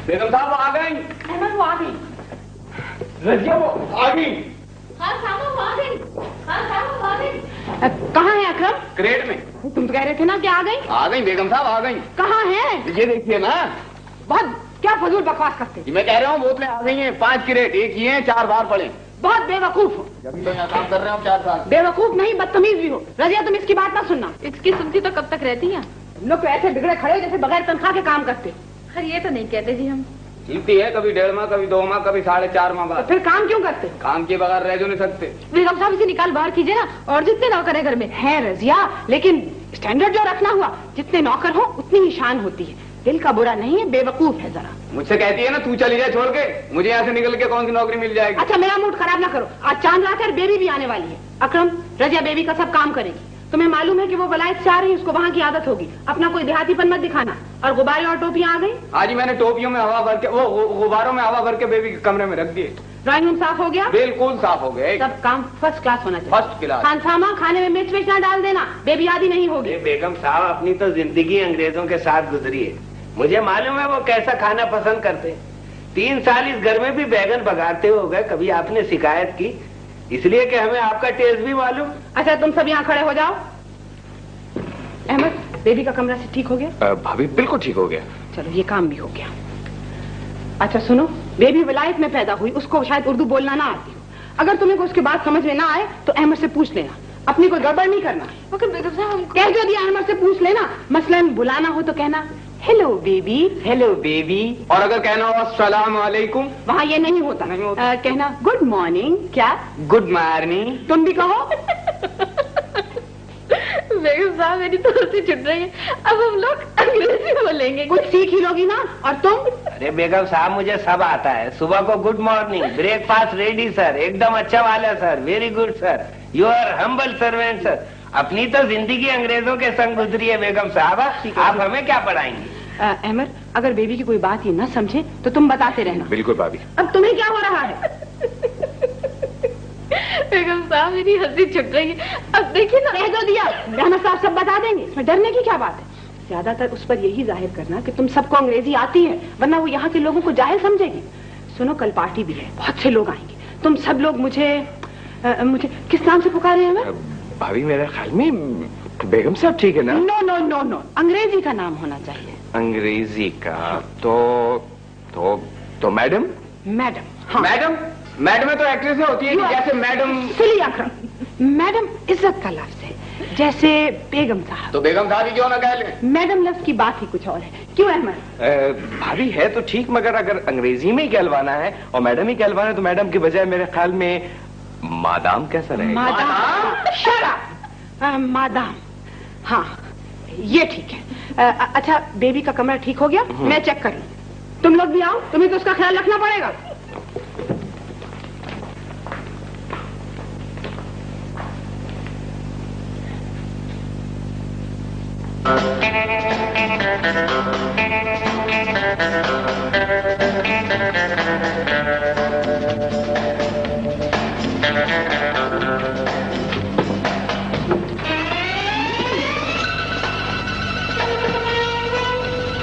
बेगम साहब वो आ गई। अहमद वो आ गई। रजिया वो आ गई। हाँ सामा वो आ गई। हाँ सामा वो आ गई। कहाँ है अकरम? क्रेट में। तुम तो कह रहे थे ना कि आ गई। आ गई बेगम साहब आ गई। कहाँ है? ये देखिए ना। बहुत क्या फजूल बकवास करते। मैं कह रहा हूँ बोतलें आ गई हैं, 5 क्रेट, एक ही है, 4 बार पड़े। बहुत बेवकूफ हो। जब तो यहाँ काम कर रहे हो 4 साल। बेवकूफ नहीं बदतमीज भी हो। रजिया तुम इसकी बात ना सुनना। इसकी सुनती तो कब तक रहती है? लोग तो ऐसे बिगड़े खड़े जैसे बगैर तनख्वाह के काम करते। खैर ये तो नहीं कहते जी हम। चलती है कभी 1.5 माह, कभी 2 माह, कभी 4.5 माह बाद। तो फिर काम क्यों करते? काम के बगैर रह जो नहीं सकते। बेगम साहब इसे निकाल बाहर कीजिए ना। और जितने नौकर है घर में है रजिया, लेकिन स्टैंडर्ड जो रखना हुआ, जितने नौकर हो उतनी ही शान होती है। दिल का बुरा नहीं है, बेवकूफ है जरा। मुझसे कहती है ना तू चली जाए छोड़ के, मुझे यहाँ से निकल के कौन सी नौकरी मिल जाएगी। अच्छा मेरा मूड खराब ना करो। आज चांद रात है, बेबी भी आने वाली है। अकरम रजिया बेबी का सब काम करेगी। तुम्हें मालूम है कि वो वलायत से आ रही है, उसको वहाँ की आदत होगी। अपना कोई देहातीपन मत दिखाना। और गुब्बारे और टोपियां आ गई। आज ही मैंने टोपियों में हवा भर के, वो गुब्बारों में हवा भर के बेबी के कमरे में रख दिए। ड्राइंग रूम साफ हो गया? बिल्कुल साफ हो गया। सब काम फर्स्ट क्लास होना चाहिए। First class. खानसामा खाने में मिर्च विर्च ना डाल देना, बेबी आदि नहीं होगी। बेगम साहब अपनी तो जिंदगी अंग्रेजों के साथ गुजरी है, मुझे मालूम है वो कैसा खाना पसंद करते हैं। 3 साल इस घर में भी बैगन बघारते हो गए, कभी आपने शिकायत की? इसलिए कि हमें आपका टेस्ट भी मालूम। अच्छा तुम सब यहाँ खड़े हो जाओ। अहमद बेबी का कमरा से ठीक हो गया? भाभी बिल्कुल ठीक हो गया। चलो ये काम भी हो गया। अच्छा सुनो, बेबी विलायत में पैदा हुई, उसको शायद उर्दू बोलना ना आती हो। अगर तुम्हें उसके बात समझ में ना आए तो अहमद से पूछ लेना, अपनी कोई गड़बड़ नहीं करना। कह जो दिया अहमद से पूछ लेना। मसलन बुलाना हो तो कहना हेलो बेबी, हेलो बेबी। और अगर कहना हो अस्सलाम वालेकुम, वहाँ ये नहीं होता। कहना गुड मॉर्निंग। क्या? Good morning. तुम भी कहो। बेगम साहब मेरी तो हंसी छूट रही है। अब हम लोग अंग्रेजी बोलेंगे। कुछ सीख ही लोगी ना। और तुम? अरे बेगम साहब मुझे सब आता है। सुबह को good morning, breakfast ready sir, एकदम अच्छा वाला sir, very good sir, you are humble servant sir. अपनी तो जिंदगी अंग्रेजों के संग गुजरी है बेगम साहब, आप हमें क्या पढ़ाएंगी? अहमद अगर बेबी की कोई बात ये न समझे तो तुम बताते रहना। बिल्कुल भाभी। अब तुम्हें क्या हो रहा है? बेगम साहब मेरी हंसी छूट रही है। अब देखिए ना, कह दो दिया, अहमद साहब सब बता देंगे, इसमें डरने की क्या बात है? ज्यादातर उस पर यही जाहिर करना कि तुम सबको अंग्रेजी आती है, वरना वो यहाँ के लोगों को जाहिल समझेगी। सुनो कल पार्टी भी है, बहुत से लोग आएंगे। तुम सब लोग मुझे किस नाम से पुकारे हैं? भाभी मेरे ख्याल में बेगम साहब ठीक है ना? नो नो नो नो, अंग्रेजी का नाम होना चाहिए। अंग्रेजी का? तो मैडम। मैडम। हाँ। मैडम मैडम तो एक्ट्रेस होती है जैसे मैडम। सिली अकरम, मैडम इज्जत का लफ्ज है, जैसे बेगम साहब। तो बेगम साहब ही क्यों ना कह ले? मैडम लफ्ज की बात ही कुछ और है। क्यों अहमद? भाभी है तो ठीक, मगर अगर अंग्रेजी में ही कहलवाना है और मैडम ही कहलवाना है तो मैडम की बजाय मेरे ख्याल में मादाम कैसा रहेगा? मादाम? शराब। मादाम, हाँ ये ठीक है। अच्छा बेबी का कमरा ठीक हो गया? मैं चेक कर लूं। तुम लोग भी आओ, तुम्हें तो उसका ख्याल रखना पड़ेगा।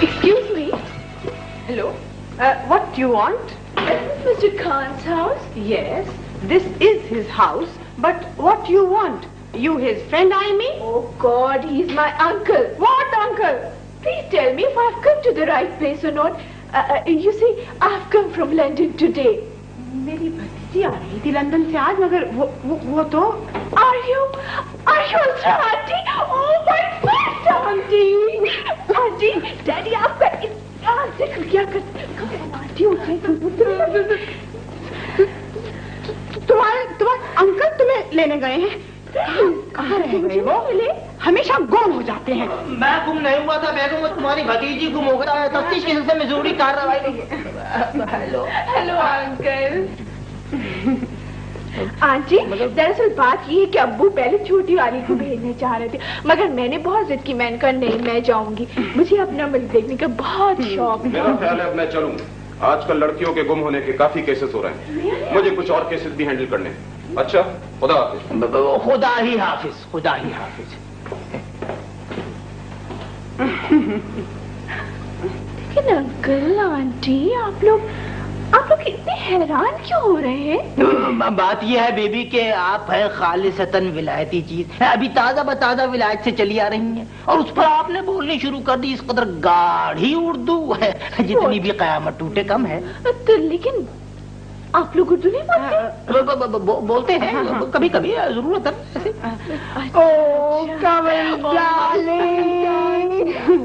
Excuse me. Hello. What do you want? Is this Mr. Khan's house? Yes, this is his house. But what do you want? You his friend, I mean? Oh God, he's my uncle. What uncle? Please tell me if I've come to the right place or not. You see, I've come from London today. मेरी भतीजी आ रही थी London से आज, मगर वो तो। Are you also auntie? Oh my God, auntie! Auntie, Daddy आपका देखो क्या कर? आंटी उठे। तुम्हारे अंकल तुम्हें लेने गए हैं? कहाँ रह गए वो? हमेशा गुम हो जाते हैं। मैं गुम नहीं हुआ था बेगम, वो तुम्हारी भतीजी गुम हो गया है। तफ्तीश के सिलसिले में जरूरी कार्रवाई। Hello uncle. आंटी दरअसल बात ये है कि अब्बू पहले छोटी वाली को भेजना चाह रहे थे, मगर मैंने बहुत जिद की। मैंने कहा नहीं मैं जाऊंगी, मुझे अपना मुल्क देखने का बहुत शौक है। मेरा ख्याल है अब मैं चलूं। आजकल लड़कियों के गुम होने के काफी केसेस हो रहे हैं, मुझे कुछ और केसेस भी हैंडल करने हैं। अच्छा खुदा हाफिज। खुदा ही हाफिज, खुदा ही हाफिज। लेकिन अंकल आंटी आप लोग इतने हैरान क्यों हो रहे हैं? बात यह है बेबी कि आप है खालिसतन विलायती चीज, अभी ताजा बताजा विलायत से चली आ रही हैं और उस पर आपने बोलनी शुरू कर दी इस कदर गाढ़ी उर्दू है जितनी भी कयामत टूटे कम है। तो लेकिन आप लोग उर्दू नहीं बोलते? बोलते हैं कभी कभी जरूरत है।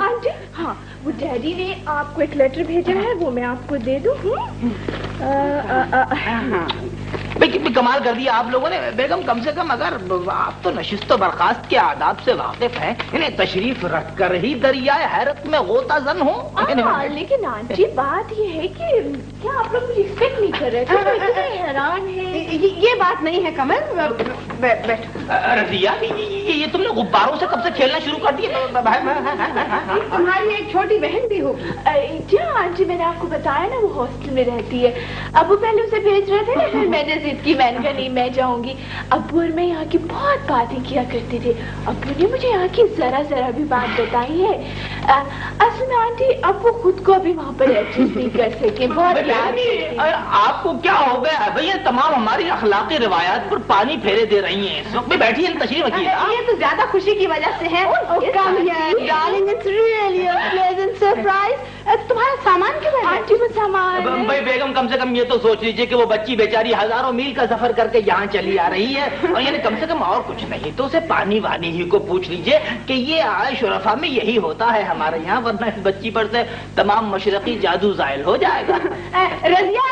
आंटी हाँ वो डैडी ने आपको एक लेटर भेजा है, वो मैं आपको दे दूं? कमाल कर दिया आप लोगों ने बेगम, कम से कम अगर आप तो नशिस्त बर्खास्त के आदाब से वाकिफ हैं, इन्हें तशरीफ रख कर ही दरियाए हैरत में गोताजन हो। लेकिन आंटी बात ये है कि क्या आप लोग मुझे एक्सपेक्ट नहीं कर रहे थे? तो इतने हैरान है। ये बात नहीं है कमल, बैठो। रजिया ये तुमने गुब्बारों से कब से खेलना शुरू कर दिया? तुम्हारी एक छोटी बहन भी होगी। जी आंटी मैंने आपको बताया ना वो हॉस्टल में रहती है। अबू पहले उसे भेज रहे थे, फिर मैंने जिद की, मैंने कहा नहीं मैं जाऊंगी। अबू और मैं यहाँ की बहुत बातें किया करते थे। अबू ने मुझे यहाँ की जरा भी बात बताई है। असल में आंटी अब वो खुद को अभी वहाँ पर एडजस्ट नहीं कर सके, बहुत याद। आपको क्या हो गया भैया? तमाम हमारी अखलाकी रिवायात पर पानी फेरे दे रही हैं। इस वक्त बैठी है तशरीफ रखिए। ये तो ज्यादा खुशी की वजह से है। तुम्हारा सामान क्यों है? आंटी वो सामान भाई बेगम कम से कम ये तो सोच लीजिए कि वो बच्ची बेचारी हजारों मील का सफर करके यहाँ चली आ रही है और यानी कम से कम और कुछ नहीं तो उसे पानी वानी ही को पूछ लीजिए कि ये आशुरफा में यही होता है हमारे यहाँ, वरना इस बच्ची पर से तमाम मशरकी जादू जायल हो जाएगा। Razia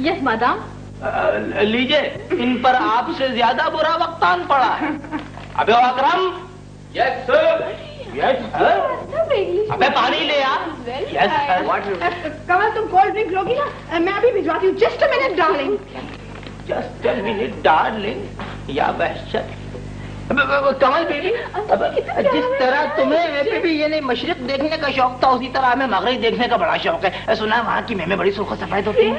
yes madam. लीजिए इन पर आपसे ज्यादा बुरा वक्त आन पड़ा है। अबे Akram. Yes sir. Yes sir. अबे पानी ले आ। Yes sir. कमल तुम कोल्ड ड्रिंक लोगी ना? मैं अभी भिजवाती हूँ। Just a minute darling. Just a minute darling. या बहशत कमल बेबी, जिस तरह तुम्हें बेबी ये नहीं मशरिक देखने का शौक था उसी तरह हमें मगरिब देखने का बड़ा शौक है। सुना वहाँ की मेमें बड़ी सुर्ख सफेद होती हैं।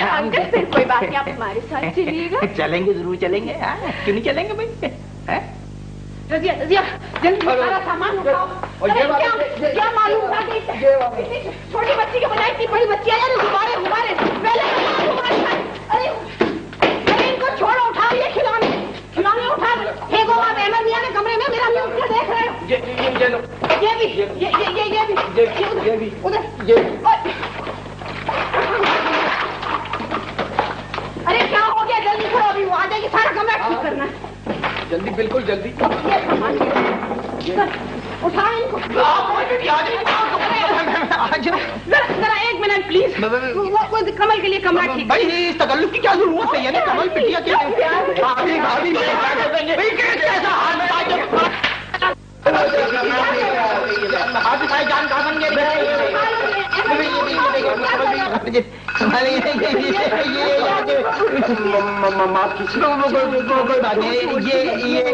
अंकल फिर कोई बात नहीं, आप हमारे साथ चलिएगा। चलेंगे जरूर चलेंगे। क्यों नहीं चलेंगे भाई? रजिया जल्दी सारा सामान उठाओ। क्या मालूम था छोटी बच्ची के बजाय इतनी बड़ी बच्ची है। गुब्बारे अरे इनको छोड़ो, उठाओ ये खिलौने उठा फेंको। आप अहमद मियां के कमरे में मेरा मुंह क्या देख रहे हो? ये भी उधर। अरे क्या हो गया? जल्दी करो, अभी वो आ जाएगी। सारा कमरा ठीक करना है। जल्दी, बिल्कुल जल्दी। उठाओ इनको। जरा एक मिनट प्लीज। वो कमल के लिए कमरा ठीक। भाई इस तकल्लुफ की क्या जरूरत है? यानी कमल पिटिया क्या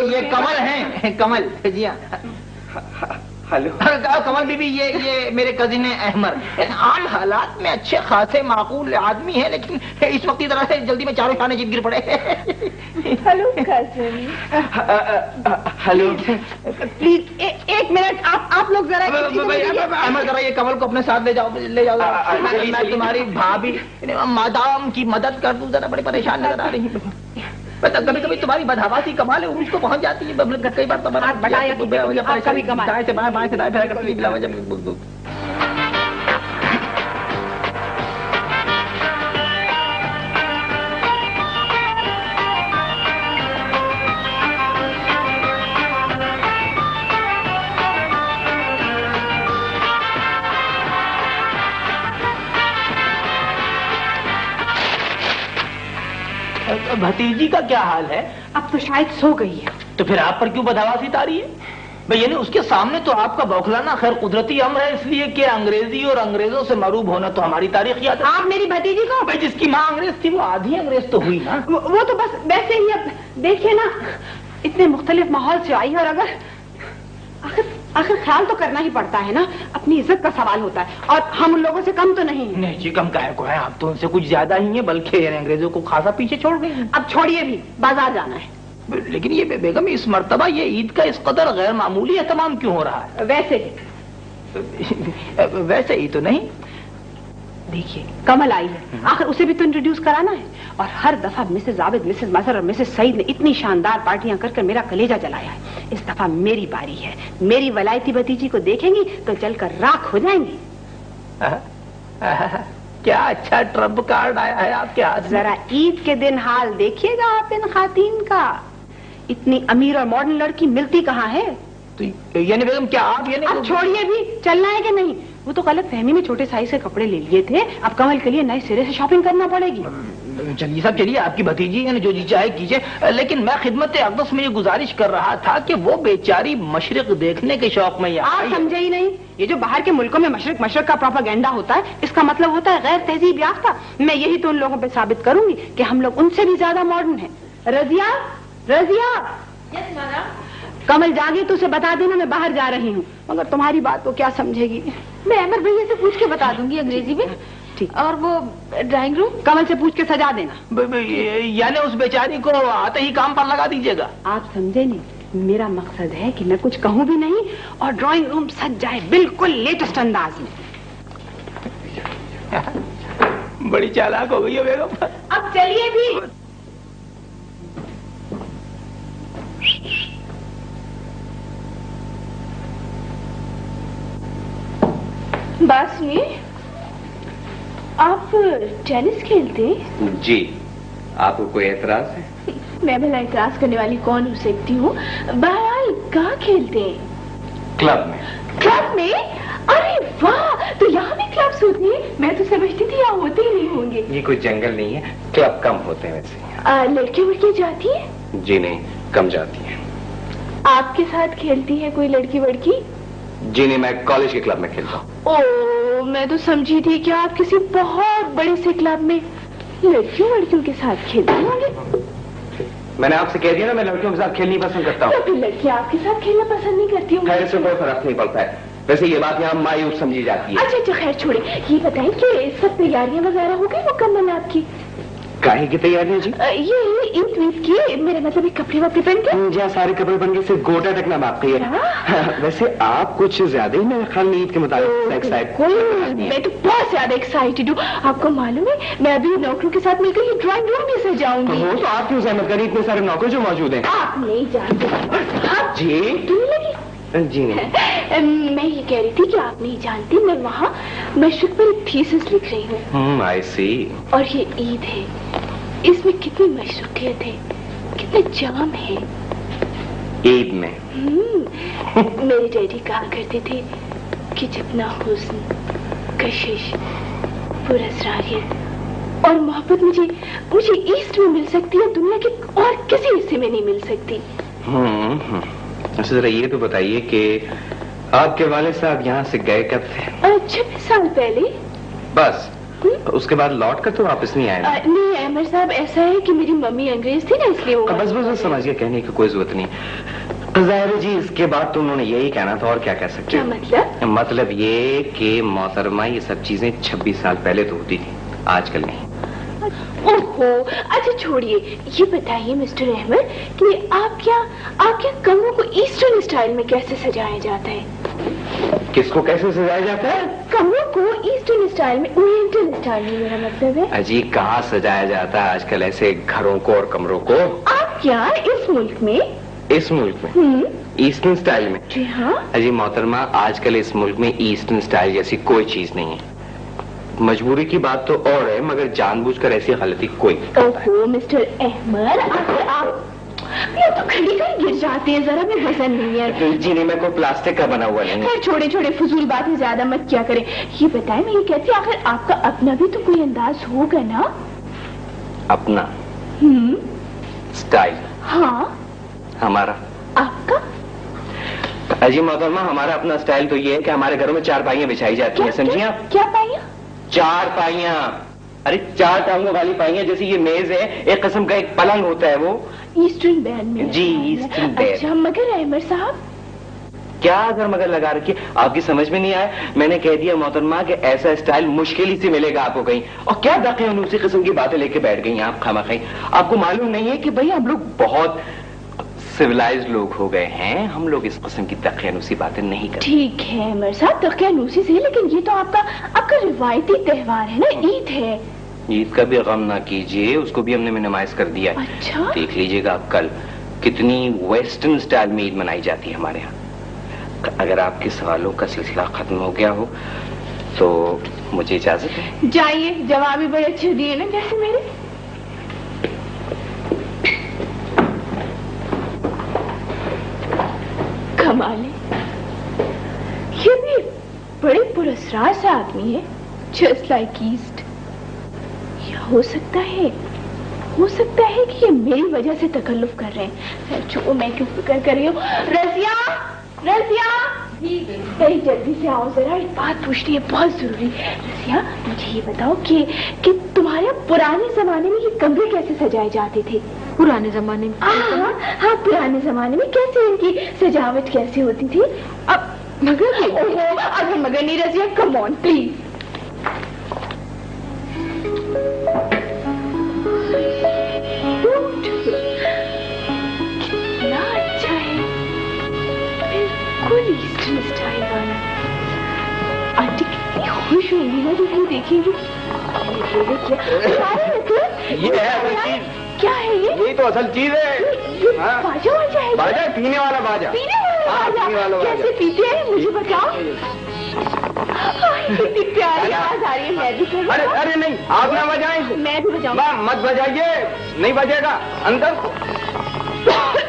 ये कमल है। कमल जी हेलो कमल बीबी, ये मेरे कजिन है अहमद। आम हालात में अच्छे खासे माकूल आदमी है, लेकिन इस वक्त की तरह से जल्दी में चारों खाने जिद गिर पड़े। Hello cousin. हेलो प्लीज एक मिनट। आप लोग जरा अहमद जरा ये कमल को अपने साथ ले जाओ। मैं तुम्हारी भाभी मादाम की मदद कर दूं, जरा बड़ी परेशान नजर आ रही है। कभी कभी तुम्हारी बदहवासी कमाल है उसको पहुंच जाती है। कई बार तुम्हारा दाएं से बाएं से दाएं फिरा करती है बिला वजह। भतीजी का क्या हाल है? अब तो शायद सो गई है। तो फिर आप पर क्यों बदहवासी तारी है? भाई यानी उसके सामने तो आपका बौखलाना खैर कुदरती अम्र है, इसलिए कि अंग्रेजी और अंग्रेजों से मरूब होना तो हमारी तारीख याद है। आप मेरी भतीजी को? भाई जिसकी माँ अंग्रेज थी वो आधी अंग्रेज तो हुई ना। वो तो बस वैसे ही। अब देखिए ना, इतने मुख्तलिफ माहौल से आई, और अगर आखिर ख्याल तो करना ही पड़ता है ना, अपनी इज्जत का सवाल होता है, और हम उन लोगों से कम तो नहीं। नहीं जी, कम काहे को है, आप तो उनसे कुछ ज्यादा ही है, बल्कि अंग्रेजों को खासा पीछे छोड़ गई। अब छोड़िए भी, बाजार जाना है। लेकिन ये बेगम इस मर्तबा ये ईद का इस कदर गैर मामूली एहतमाम क्यों हो रहा है? वैसे वैसे ही तो नहीं। देखिए कमल आई है, आखिर उसे भी तो इंट्रोड्यूस कराना है। और हर दफा मिसेस आबिद, मिसेस मजहर और मिसेस सईद ने इतनी शानदार पार्टियां कर मेरा कलेजा जलाया है। इस दफा मेरी बारी है। मेरी वलायती भतीजी को देखेंगी तो जलकर राख हो जाएंगी। क्या अच्छा ट्रम्प कार्ड आया है आपके हाथ में। जरा ईद के दिन हाल देखिएगा आप इन खातीन का। इतनी अमीर और मॉडर्न लड़की मिलती कहाँ है? तो यानी बेगम क्या आप यानी अब छोड़िए भी, चलना है कि नहीं? वो तो गलत फहमी में छोटे साइज के कपड़े ले लिए थे, अब कमल के लिए नए सिरे से शॉपिंग करना पड़ेगी। चलिए साहब चलिए, आपकी भतीजी है जो जी चाहे कीजिए, लेकिन मैं खिदमत अक़दस में ये गुजारिश कर रहा था कि वो बेचारी मशरिक देखने के शौक में आप समझे ही नहीं। ये जो बाहर के मुल्कों में मशरिक का प्रोपेगेंडा होता है, इसका मतलब होता है गैर तहजीब याफ्ता। मैं यही तो उन लोगों पे साबित करूंगी कि हम लोग उनसे भी ज्यादा मॉडर्न हैं। रजिया, रजिया। Yes madam. कमल जागे तो उसे बता देना मैं बाहर जा रही हूँ, मगर तुम्हारी बात वो क्या समझेगी? मैं अमर भैया से पूछ के बता दूंगी अंग्रेजी में। ठीक। और वो ड्राइंग रूम कमल से पूछ के सजा देना। यानी उस बेचारी को आते ही काम पर लगा दीजिएगा। आप समझे नहीं, मेरा मकसद है कि मैं कुछ कहूँ भी नहीं और ड्राइंग रूम सज जाए बिल्कुल लेटेस्ट अंदाज में। बड़ी चालाक हो गई है बेगम। अब चलिए भी। बात सुनिए, आप टेनिस खेलते हैं? जी, आपको कोई एतराज है? मैं भला एतराज करने वाली कौन हो सकती हूँ? बहरहाल कहाँ खेलते हैं? क्लब में। क्लब में? अरे वाह, तो यहाँ भी क्लब्स होते हैं? मैं तो समझती थी यहाँ होते ही नहीं होंगे। ये कोई जंगल नहीं है, क्लब कम होते हैं वैसे। लड़कियाँ वड़कियाँ जाती है? जी नहीं, कम जाती है। आपके साथ खेलती है कोई लड़की वड़की? जी नहीं, मैं कॉलेज के क्लब में खेलता हूँ। ओह, मैं तो समझी थी कि आप किसी बहुत बड़े से क्लब में लड़कियों लड़कियों के साथ खेलते होंगे। मैंने आपसे कह दिया ना, मैं लड़कियों के साथ खेलनी पसंद करता हूँ। तो फिर लड़कियाँ आपके साथ खेलना पसंद नहीं करती होंगी? खैर, इससे कोई फर्क नहीं पड़ता है। वैसे ये बात यहाँ मायूस समझी जाती है। अच्छा, खैर छोड़े, ये बताएं कि सब तैयारियां वगैरह हो गई मुकम्मल आपकी? काहे की तैयारियां जी? ये ईद वीद की, मेरे मतलब कपड़े वपड़े पहन के? जी, सारे कपड़े बन के सिर्फ गोटा तकना बाकी है। वैसे आप कुछ ज्यादा ही मेरे ख्याल में ईद के मुताबिक मैं तो बहुत ज्यादा एक्साइटेड हूँ। आपको मालूम है, मैं अभी नौकरों के साथ मिलकर ये ड्राइंग रूम भी सजाऊंगी। हो तो आप क्यों सहमत करें, इतने सारे नौकर जो मौजूद हैं। आप नहीं जानते। जी तुम्हें लगी? जी नहीं। मैं ये कह रही थी कि आप नहीं जानती, मैं वहाँ मशरक पर एक थीसिस लिख रही हूँ। आई सी। और ये ईद है, इसमें कितनी मशरूकियत है, कितने जाम है ईद में। मेरे डैडी कहा करते थे कि जितना हुस्न, कशिश, पुरअसरारियत और मोहब्बत मुझे ईस्ट में मिल सकती है, दुनिया के और किसी हिस्से में नहीं मिल सकती। अच्छा, जरा ये तो बताइए कि आपके वाले साहब यहाँ से गए कब थे? 26 साल पहले। बस उसके बाद लौट कर तो वापस नहीं आए? नहीं अहमद साहब, ऐसा है कि मेरी मम्मी अंग्रेज थी ना, इसलिए वो। बस समझिए, कहने की कोई जरूरत नहीं। ज़ाहिर जी, इसके बाद तो उन्होंने यही कहना था, और क्या कह सकते हैं? क्या मतलब ये कि मोहतरमा ये सब चीजें 26 साल पहले तो होती थी, आजकल नहीं। ओहो, अच्छा छोड़िए, ये बताइए मिस्टर अहमद कि आपके कमरों को ईस्टर्न स्टाइल में कैसे सजाया जाता है? किसको कैसे सजाया जाता है? कमरों को ईस्टर्न स्टाइल में, ओरिएंटल स्टाइल में मेरा मतलब है। अजी, कहाँ सजाया जाता है आजकल ऐसे घरों को और कमरों को? आप क्या इस मुल्क में? इस मुल्क में ईस्टर्न स्टाइल में? जी हाँ। अजी मोहतरमा, आजकल इस मुल्क में ईस्टर्न स्टाइल जैसी कोई चीज नहीं है। मजबूरी की बात तो और है, मगर जानबूझकर ऐसी गलती कोई नहीं करता है। ओहो मिस्टर अहमद, आप ये तो खड़ी कर गिर जाते हैं, जरा भी वजन नहीं है। जी नहीं, मैं कोई प्लास्टिक का बना हुआ नहीं। खैर छोड़े छोड़े, फजूल बातें ज्यादा मत क्या करें। ये बताएं, मैं ये कहती हूँ, आखिर आपका अपना भी तो कोई अंदाज होगा ना? अपना स्टाइल? हाँ। हमारा? आपका? अजी मोहतरमा, हमारा अपना स्टाइल तो ये है कि हमारे घरों में 4 पाइयां बिछाई जाती हैं, समझिए आप? क्या पाइयां? 4 पाइयां। अरे 4 टांगों वाली पाइयां, जैसे ये मेज है, एक किस्म का एक पलंग होता है, वो ईस्टर्न बैंड में। जी, ईस्टर्न बैंड। अच्छा, मगर अहमद साहब क्या अगर मगर लगा रखी, आपकी समझ में नहीं आया? मैंने कह दिया मोहतरमा कि ऐसा स्टाइल मुश्किल ही से मिलेगा आपको कहीं। और क्या दखल उसी किस्म की बातें लेके बैठ गई आप खामा खाई। आपको मालूम नहीं है कि भाई हम लोग बहुत सिविलाइज्ड लोग हो गए हैं, हम लोग इस किस्म की तकियानूसी बातें नहीं करते। ठीक है अमर साहब, तकियानूसी से, लेकिन ये तो आपका रिवायती त्योहार है ना, ईद है। ईद का भी गम ना कीजिए, उसको भी हमने मिनिमाइज कर दिया है। अच्छा? देख लीजिएगा आप कल कितनी वेस्टर्न स्टाइल में ईद मनाई जाती है हमारे यहाँ। अगर आपके सवालों का सिलसिला खत्म हो गया हो तो मुझे इजाजत है। जाइए, जवाब भी बड़े अच्छे दिए ना जैसे मेरे। कमाल है, ये भी बड़े पुरस्कार सा आदमी है, जस्ट लाइक ईस्ट। या हो सकता है कि ये मेरी वजह से तकल्लुफ कर रहे हैं। जो मैं क्यों फिक्र कर रही हूँ। रज़िया, कहीं जल्दी से आओ जरा, एक बात पूछनी है, बहुत जरूरी। रज़िया, मुझे ये बताओ कि तुम्हारे पुराने जमाने में ये कमरे कैसे सजाए जाते थे? पुराने जमाने में? हाँ, पुराने जमाने में कैसे इनकी सजावट कैसे होती थी? अब मगर अगर मगर नहीं रज़िया, कम ऑन प्लीज। कितना अच्छा है, बिल्कुल ईस्टर्न स्टाइल वाला। आंटी कितनी खुश होंगी ना जब वो देखेंगी। ये है क्या है ये? यही तो असल चीज है। बाजा है? बाजा, पीने वाला बाजा। पीने वाला बाजा। कैसे पीते हैं मुझे बताओ। कितनी प्यारी आवाज आ रही है, मैं भी करूँ? अरे नहीं, आप ना बजाएं। मैं भी बजाऊँ? मत बजाइए, नहीं बजेगा अंदर।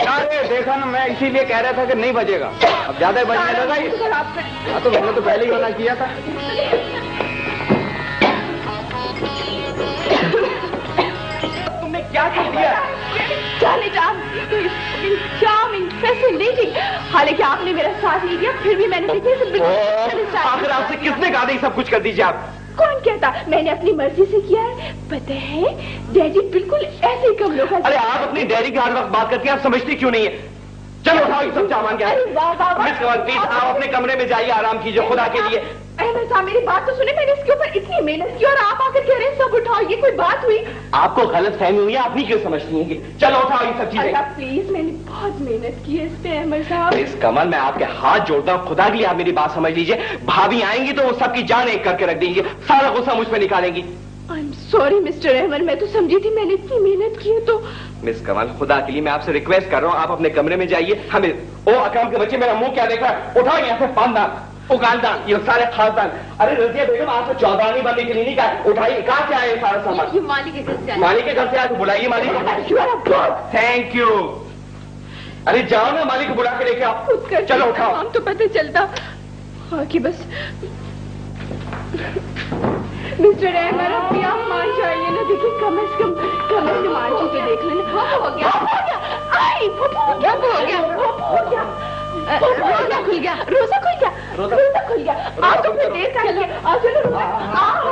अरे देखा ना, मैं इसीलिए कह रहा था कि नहीं बजेगा, अब ज्यादा ही बजने लगा ये। तो मैंने तो पहले ही मना किया था। तुमने क्या कर दिया? हालांकि आपने मेरा साथ नहीं दिया, फिर भी मैंने आखिर आपसे किसने कहा था सब कुछ कर दीजिए आप? कौन कहता? मैंने अपनी मर्जी से किया है। पता है डैडी बिल्कुल ऐसे ही कमरों का। अरे आप अपनी डैडी के हर वक्त बात करके आप समझती क्यों नहीं है? चलो उठाओ ये सब सामान। क्या मिस कमल प्लीज आप अपने कमरे में जाइए, आराम कीजिए खुदा के लिए। अहमद साहब मेरी बात तो सुने, मैंने इसके ऊपर इतनी मेहनत की और आप आकर कह रहे हैं सब उठाओ, ये कोई बात हुई? आपको गलत फहमी हुई है, आप नहीं क्यों समझती हैं कि चलो उठाओ ये सब चीजें। प्लीज, मैंने बहुत मेहनत की है इस पे अहमद साहब। मिस कमल मैं आपके हाथ जोड़ता हूँ, खुदा के लिए आप मेरी बात समझ लीजिए। भाभी आएंगी तो वो सबकी जान एक करके रख देंगी, सारा गुस्सा मुझ पर निकालेंगी। I am sorry mister Ahmed, मैं तो समझी थी मैंने इतनी मेहनत की है तो। मिस कमल खुदा के लिए मैं आपसे रिक्वेस्ट कर रहा हूँ, आप अपने कमरे में जाइए। हमें ओ अकरम के बच्चे मेरा मुंह क्या देख रहा है? उठाओ यहाँ से पानदान, उगालदान, ये सारे खासदान। अरे रज़िया बेगम आपसे चौधानी बनने के लिए नहीं कहा, उठाइए। कहाँ से आए सारा सामान? मालिक के घर से। मालिक के घर से आए तो बुलाइए मालिक। Thank you. अरे जाओ ना, मालिक को बुला के लेके आओ। चलो उठाओ। हम तो पता चलता हाँ कि बस। मिस्टर अहमद अभी आप मान जाइए ना, देखिए कम से कम आंटी तो देख लेना। हो गया रोजा खुल गया। रोजा खुल गया। आप तो फिर देर कर लिए।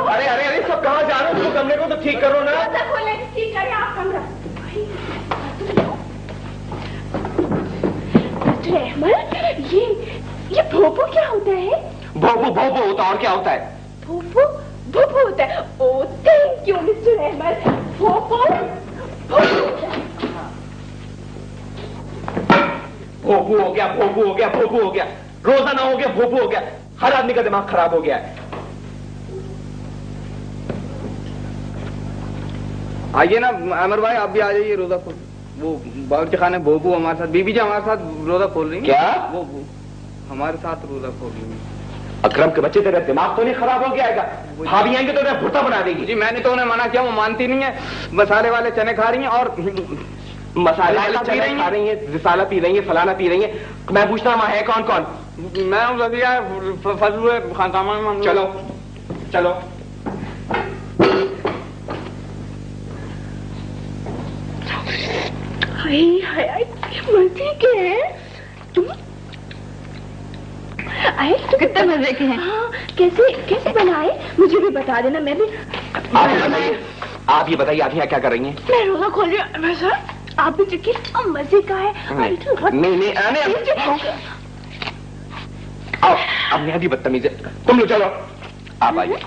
अरे अरे अरे सब कहाँ जा रहे हो? कमरे को तो ठीक करो ना। रोजा खोले, ठीक है आप कमरा। मिस्टर अहमद ये भोपू क्या होता है? भोपू होता और क्या होता है? भोपू होता है। ओ थैंक यू मिस्टर अहमद। भोपू हो गया। रोजा ना हो गया, भोपू हो गया। हर आदमी का दिमाग खराब हो गया है। आइए ना अमर भाई, आप भी आ जाइए रोजा खोल। वो बावर्ची खाने भोपू हमारे साथ, बीबी जी हमारे साथ रोजा खोल रही है। क्या? वो हमारे साथ रोजा खोल रही है। अकरम के बच्चे तेरा दिमाग तो नहीं खराब हो गया? भाभी आएंगे तो तेरा भुट्टा बना देगी। जी मैंने तो उन्हें मना किया, वो मानती नहीं है। मसाले वाले चने खा रही हैं और मसाले वाले चने खा रही हैं, रिसाला पी रही हैं, फलाना पी रही हैं। मैं पूछता हूँ है कौन कौन? मैं हूँ रज़िया, फजलू है, खानकामा। चलो चलो। हाय मजे के हैं तुम। आए तो कितने मजे के हैं। हाँ, कैसे बनाए मुझे भी बता देना, मैं भी। आप ये बताइए आप यहाँ क्या कर रही हैं? मैं रोजा खोल रही हूँ। वैसा आप भी चिक्की मजे का है। नहीं आने आओ, अब यहाँ भी बदतमीज है। तुम लोग चलो, आप आइए।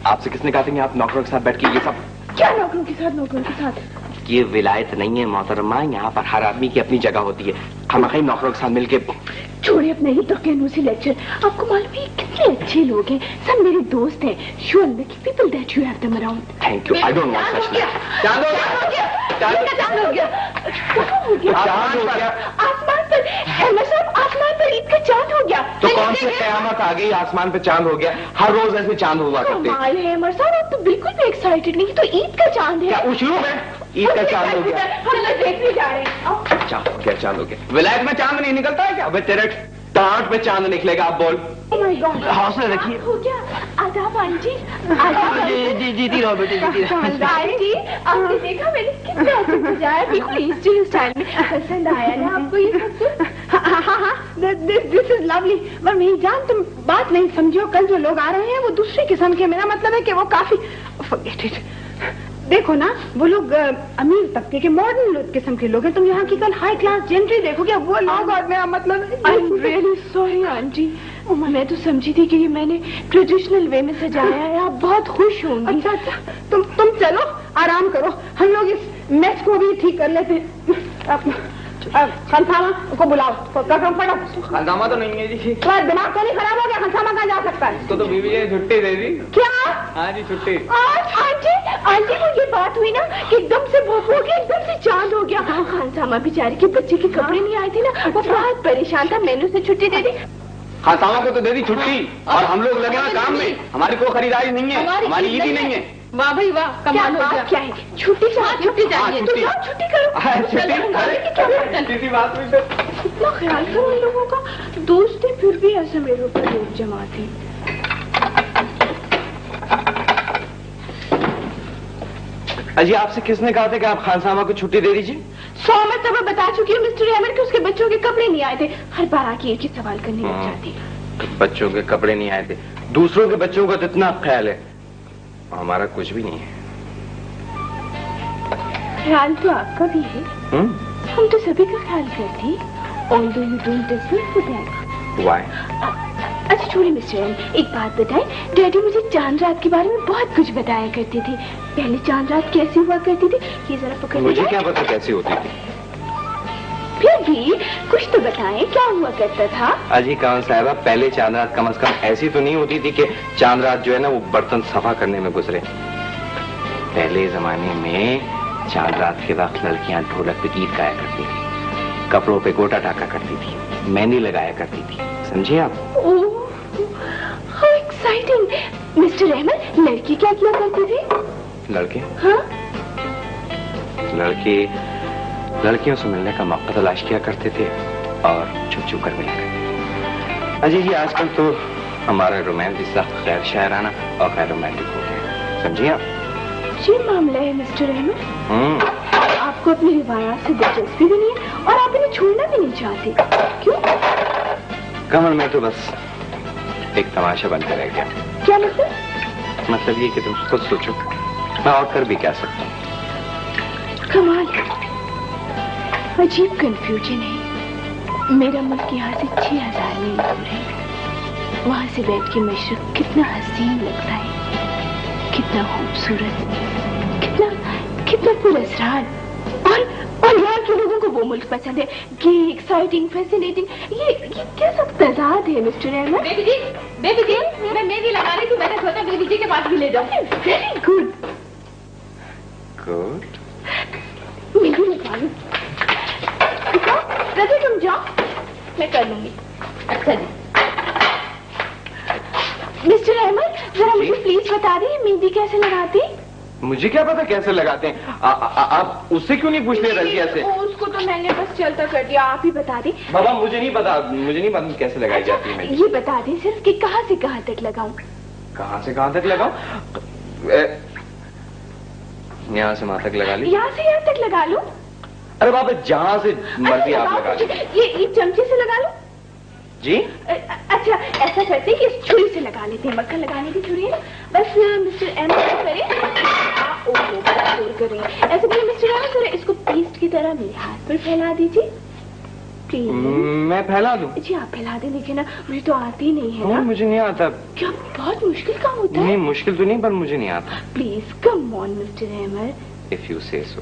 आपसे किसने कहा था आप नौकरों के साथ बैठ के ये सब? क्या नौकरों के साथ? ये विलायत नहीं है मोहतरमा, यहाँ पर हर आदमी की अपनी जगह होती है। हम कहीं नौकरों के साथ मिलके छोड़िए अपना ही तो कैनूसी लेक्चर। आपको मालूम है कितने अच्छे लोग हैं, सब मेरे दोस्त हैं। Sure, lucky people that you have them around. Thank you. I don't want सच। चांद हो गया। चांद हो गया। चांद हो गया। आसमान पर अहमद साहब, आसमान पर ईद का चांद हो गया। तो कौन सी कयामत आ गई, आसमान पे चांद हो गया? हर रोज ऐसे चांद हुआ करते। कमाल है अहमद साहब, आप तो बिल्कुल भी एक्साइटेड नहीं। तो ईद का चांद है। क्या शुरू में ईद का चांद हो गया? हम लोग देखने जा रहे हैं। चांद हो गया, चांद हो गया। विलायत में चांद नहीं निकलता है क्या? अबे तेरे टांट पे चांद निकलेगा। आप बोल। हौसला रखिए। हो गया। आदाब आंटी। आदाब जीती रहो बेटी, जीती रहो। आंटी, आपने देखा मैंने कितना अच्छा सजाया, बिल्कुल ईस्टर्न स्टाइल में। पसंद आया ना आपको ये सब? हाँ, दिस इज लवली। पर मेरी जान, तुम बात नहीं समझो। कल जो लोग आ रहे हैं वो दूसरे किस्म के। मेरा मतलब है कि वो काफी फॉरगेट इट। देखो ना, वो लोग अमीर तबके के मॉडर्न किस्म के लोग हैं। तुम यहाँ की कल हाई क्लास जेंट्री देखोगे, वो लोग। और मेरा मतलब I am really sorry aunty, मैं तो समझी थी कि ये मैंने ट्रेडिशनल वे में सजाया है। आप बहुत खुश होंगी। अच्छा, तुम चलो, आराम करो। हम लोग इस मैच को भी ठीक कर लेते हैं। खानसामा को बुलाओ। खानसामा तो नहीं है जी। तुम्हारा दिमाग तो नहीं खराब हो गया? खानसामा कहाँ जा सकता है? तो बीवी जी छुट्टी दे दी। क्या? हाँ जी, छुट्टी। आंटी को ये बात हुई ना कि एकदम से वो हो गया, एकदम से चांद हो गया। खानसामा बेचारी के बच्चे के कपड़े नहीं आए थे ना, वो बहुत परेशान था। मैंने उसे छुट्टी दे दी। खानसामा को तो दे दी छुट्टी, और हम लोग लगे ना काम में। हमारी कोई खरीदारी नहीं है, हमारी ईद ही नहीं है। वाह भाई वाह, कमाल हो गया। क्या है? छुट्टी चाहिए। छुट्टी चाहिए। तो जाओ छुट्टी करो। किसी बात में इतना ख्याल करो उन लोगों का। दोस्त थे फिर भी ऐसा मेरे ऊपर लोग जमाते। अजी, आपसे किसने कहा था कि आप खानसामा को छुट्टी दे दीजिए? 100 मरतबा बता चुकी हूँ मिस्टर अहमद कि उसके बच्चों के कपड़े नहीं आए थे। हर बार आके एक ही सवाल करने लग जाती है। बच्चों के कपड़े नहीं आए थे? दूसरों के बच्चों का तो इतना ख्याल है, हमारा कुछ भी नहीं है। ख्याल तो आपका भी है। हम तो सभी का ख्याल करते हैं। Although you don't deserve for that. Why? अच्छा छोड़िए मिस्टर एम, एक बात बताएं। डैडी मुझे चांद रात के बारे में बहुत कुछ बताया करते थे। पहले चांद रात कैसी हुआ करती थी, ये जरा पकड़। मुझे क्या पता कैसी होती थी? फिर भी कुछ तो बताएं, क्या हुआ करता था? अजी कान साहबा, पहले चांद रात कम से कम ऐसी तो नहीं होती थी कि चांद रात जो है ना वो बर्तन सफा करने में गुजरे। पहले जमाने में चांद रात के वक्त लड़कियां ढोलक पे गीत गाया करती थी, कपड़ों पे गोटा टाका करती थी, मेहंदी लगाया करती थी। समझे आप? How exciting. मिस्टर अहमद, लड़की क्या किया करती थी? लड़के? हाँ? लड़कियों से मिलने का मौका तलाश किया करते थे और छुप छुप कर मिला करते थे। अजय जी, आजकल तो हमारा रोमांस भी सख्त गैर शायराना और गैर रोमांटिक हो गया। समझिए आप? ये मामला है मिस्टर अहमद। आपको अपनी रिवायात से दिलचस्पी भी नहीं है और आप इन्हें छोड़ना भी नहीं चाहते। क्यों? कमल, मैं तो बस एक तमाशा बनकर रह गया। क्या मतलब? मतलब ये कि तुम खुद सोचो, मैं और कर भी क्या सकता हूँ। कमाल, अजीब कंफ्यूजन है। मेरा मुल्क यहाँ से 6000 मील दूर है। वहाँ से बैठ के मशरक कितना हसीन लगता है, कितना खूबसूरत, कितना पुरस्कार। और यहाँ के लोगों को वो मुल्क पसंद है। गे, एक्साइटिंग, फैसिनेटिंग। ये क्या सब तजाद है मिस्टर अहमद? बेबी जी, मैं मेहंदी लगा रही थी। मैंने सोचा बेबी जी के पास भी ले जाऊँ। Very good. मेहंदी लगा लूँ। रजू तुम जाओ, मैं कर लूंगी। अच्छा जी। मिस्टर अहमद, जरा मुझे प्लीज बता दें मेहंदी कैसे लगाती? मुझे क्या पता कैसे लगाते हैं। आप उससे क्यों नहीं पूछ रहे रजिया से? उसको तो मैंने बस चलता कर दिया, आप ही बता दें। बाबा, मुझे नहीं पता कैसे लगाई जाती है। ये बता दें सिर्फ कि कहाँ से कहाँ तक लगाऊं? कहाँ से कहाँ तक लगाऊं? यहाँ से वहाँ तक लगा ली। यहाँ से यहाँ तक लगा लूं? अरे बाबा, जहाँ से मर्जी आप लगा लीजिए। ये चमचे से लगा लूं? जी? अच्छा, ऐसा करते हैं कि इस छुरी से लगा लेते हैं। मक्खन लगाने की छुरी है ना। बस मिस्टर अहमद करें। ओहो, बड़ा जोर कर रही है। ऐसे करिए मिस्टर अहमद, जरा इसको पेस्ट की तरह मेरे हाथ पर फैला दीजिए प्लीज। मैं फैला दूं? जी आप फैला दें, लेकिन ना मुझे तो आती नहीं है ना। मुझे नहीं आता। क्या बहुत मुश्किल काम होता है? नहीं, मुश्किल तो नहीं, पर मुझे नहीं आता। Please come on mister Ahmad. If you say so.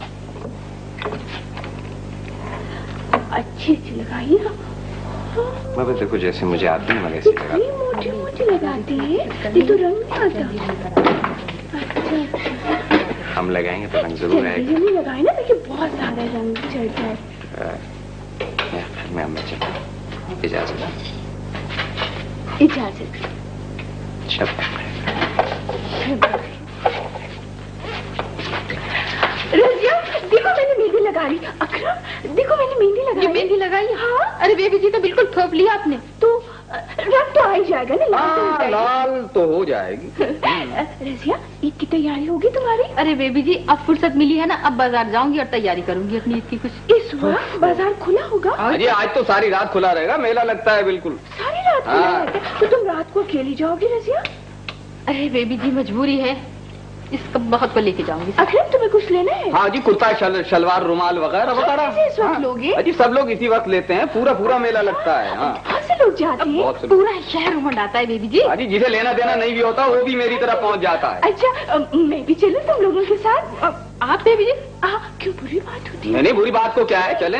अच्छी अच्छी लगाइएगा। मैं देखो जैसे मुझे आती है मैं वैसे लगा। मोटी मोटी लगाती है, ये तो रंग नहीं आता। अच्छा हम लगाएंगे तो रंग जरूर आएगा। जल्दी लगाए ना, देखिए बहुत सारे रंग चढ़ जाए। मैं इजाजत। इजाजत। रजिया देखो मैंने मेहंदी लगा ली। अकरम देखो मैंने मेहंदी लगाई। मेहंदी लगाई? हाँ। अरे बेबी जी तो बिल्कुल ठोक लिया आपने। तो रंग तो आ ही जाएगा ना, लाल तो हो जाएगी। रजिया ईद की तैयारी होगी तुम्हारी? अरे बेबी जी अब फुर्सत मिली है ना, अब बाजार जाऊंगी और तैयारी करूंगी अपनी ईद की। कुछ इस वक्त बाजार खुला होगा? अरे आज तो सारी रात खुला रहेगा, मेला लगता है बिल्कुल सारी रात खुला रहेगा। तो तुम रात को अकेली जाओगी रजिया? अरे बेबी जी मजबूरी है, इस बहुत को लेके जाऊंगी। अकरम तुम्हें कुछ लेना है? हाँ जी, कुर्ता शलवार रुमाल वगैरह वगैरह। इस वक्त लोगे? अजी सब लोग इसी वक्त लेते हैं, पूरा मेला लगता है। हाँ बहुत से लोग जाते हैं, पूरा शहर घूम आता है बेबी जी। अजी जिसे लेना देना नहीं भी होता वो भी मेरी तरफ पहुंच जाता है। अच्छा मैं भी चलूं तुम लोगों के साथ? आप बेबी जी क्यों बुरी बात होती है? नहीं बुरी बात को क्या है, चलें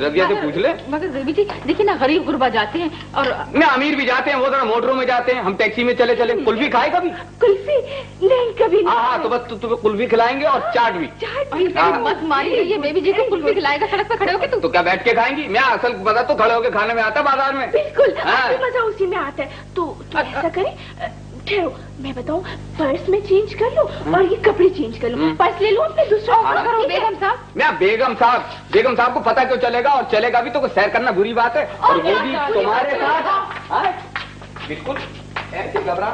रजिया से पूछ ले। मगर बेबी जी देखिए ना, गरीब गुरबा जाते हैं और ना अमीर भी जाते हैं, वो जरा मोटरों में जाते हैं, हम टैक्सी में चले। कुल्फी खाए कभी? कुल्फी नहीं कभी नहीं। हाँ तो बस तुम्हें कुल्फी खिलाएंगे और चाट भी। मत मारी रही है बेबी जी को, कुल्फी खिलाएगा सड़क पे खड़े होके तुम? तो क्या बैठ के खाएंगी? मैं असल मजा तो खड़े होके खाने में आता बाजार में। बिल्कुल मजा उसी में आता है। तो ऐसा करें, ठहरो मैं बताऊं, पर्स में चेंज कर लो और ये कपड़े चेंज कर लो। पर्स ले लो अपने दूसरा। बेगम साहब मैं बेगम साहब को पता क्यों चलेगा, और चलेगा भी तो सैर करना बुरी बात है, और वो भी तुम्हारे साथ। बिल्कुल ऐसे घबरा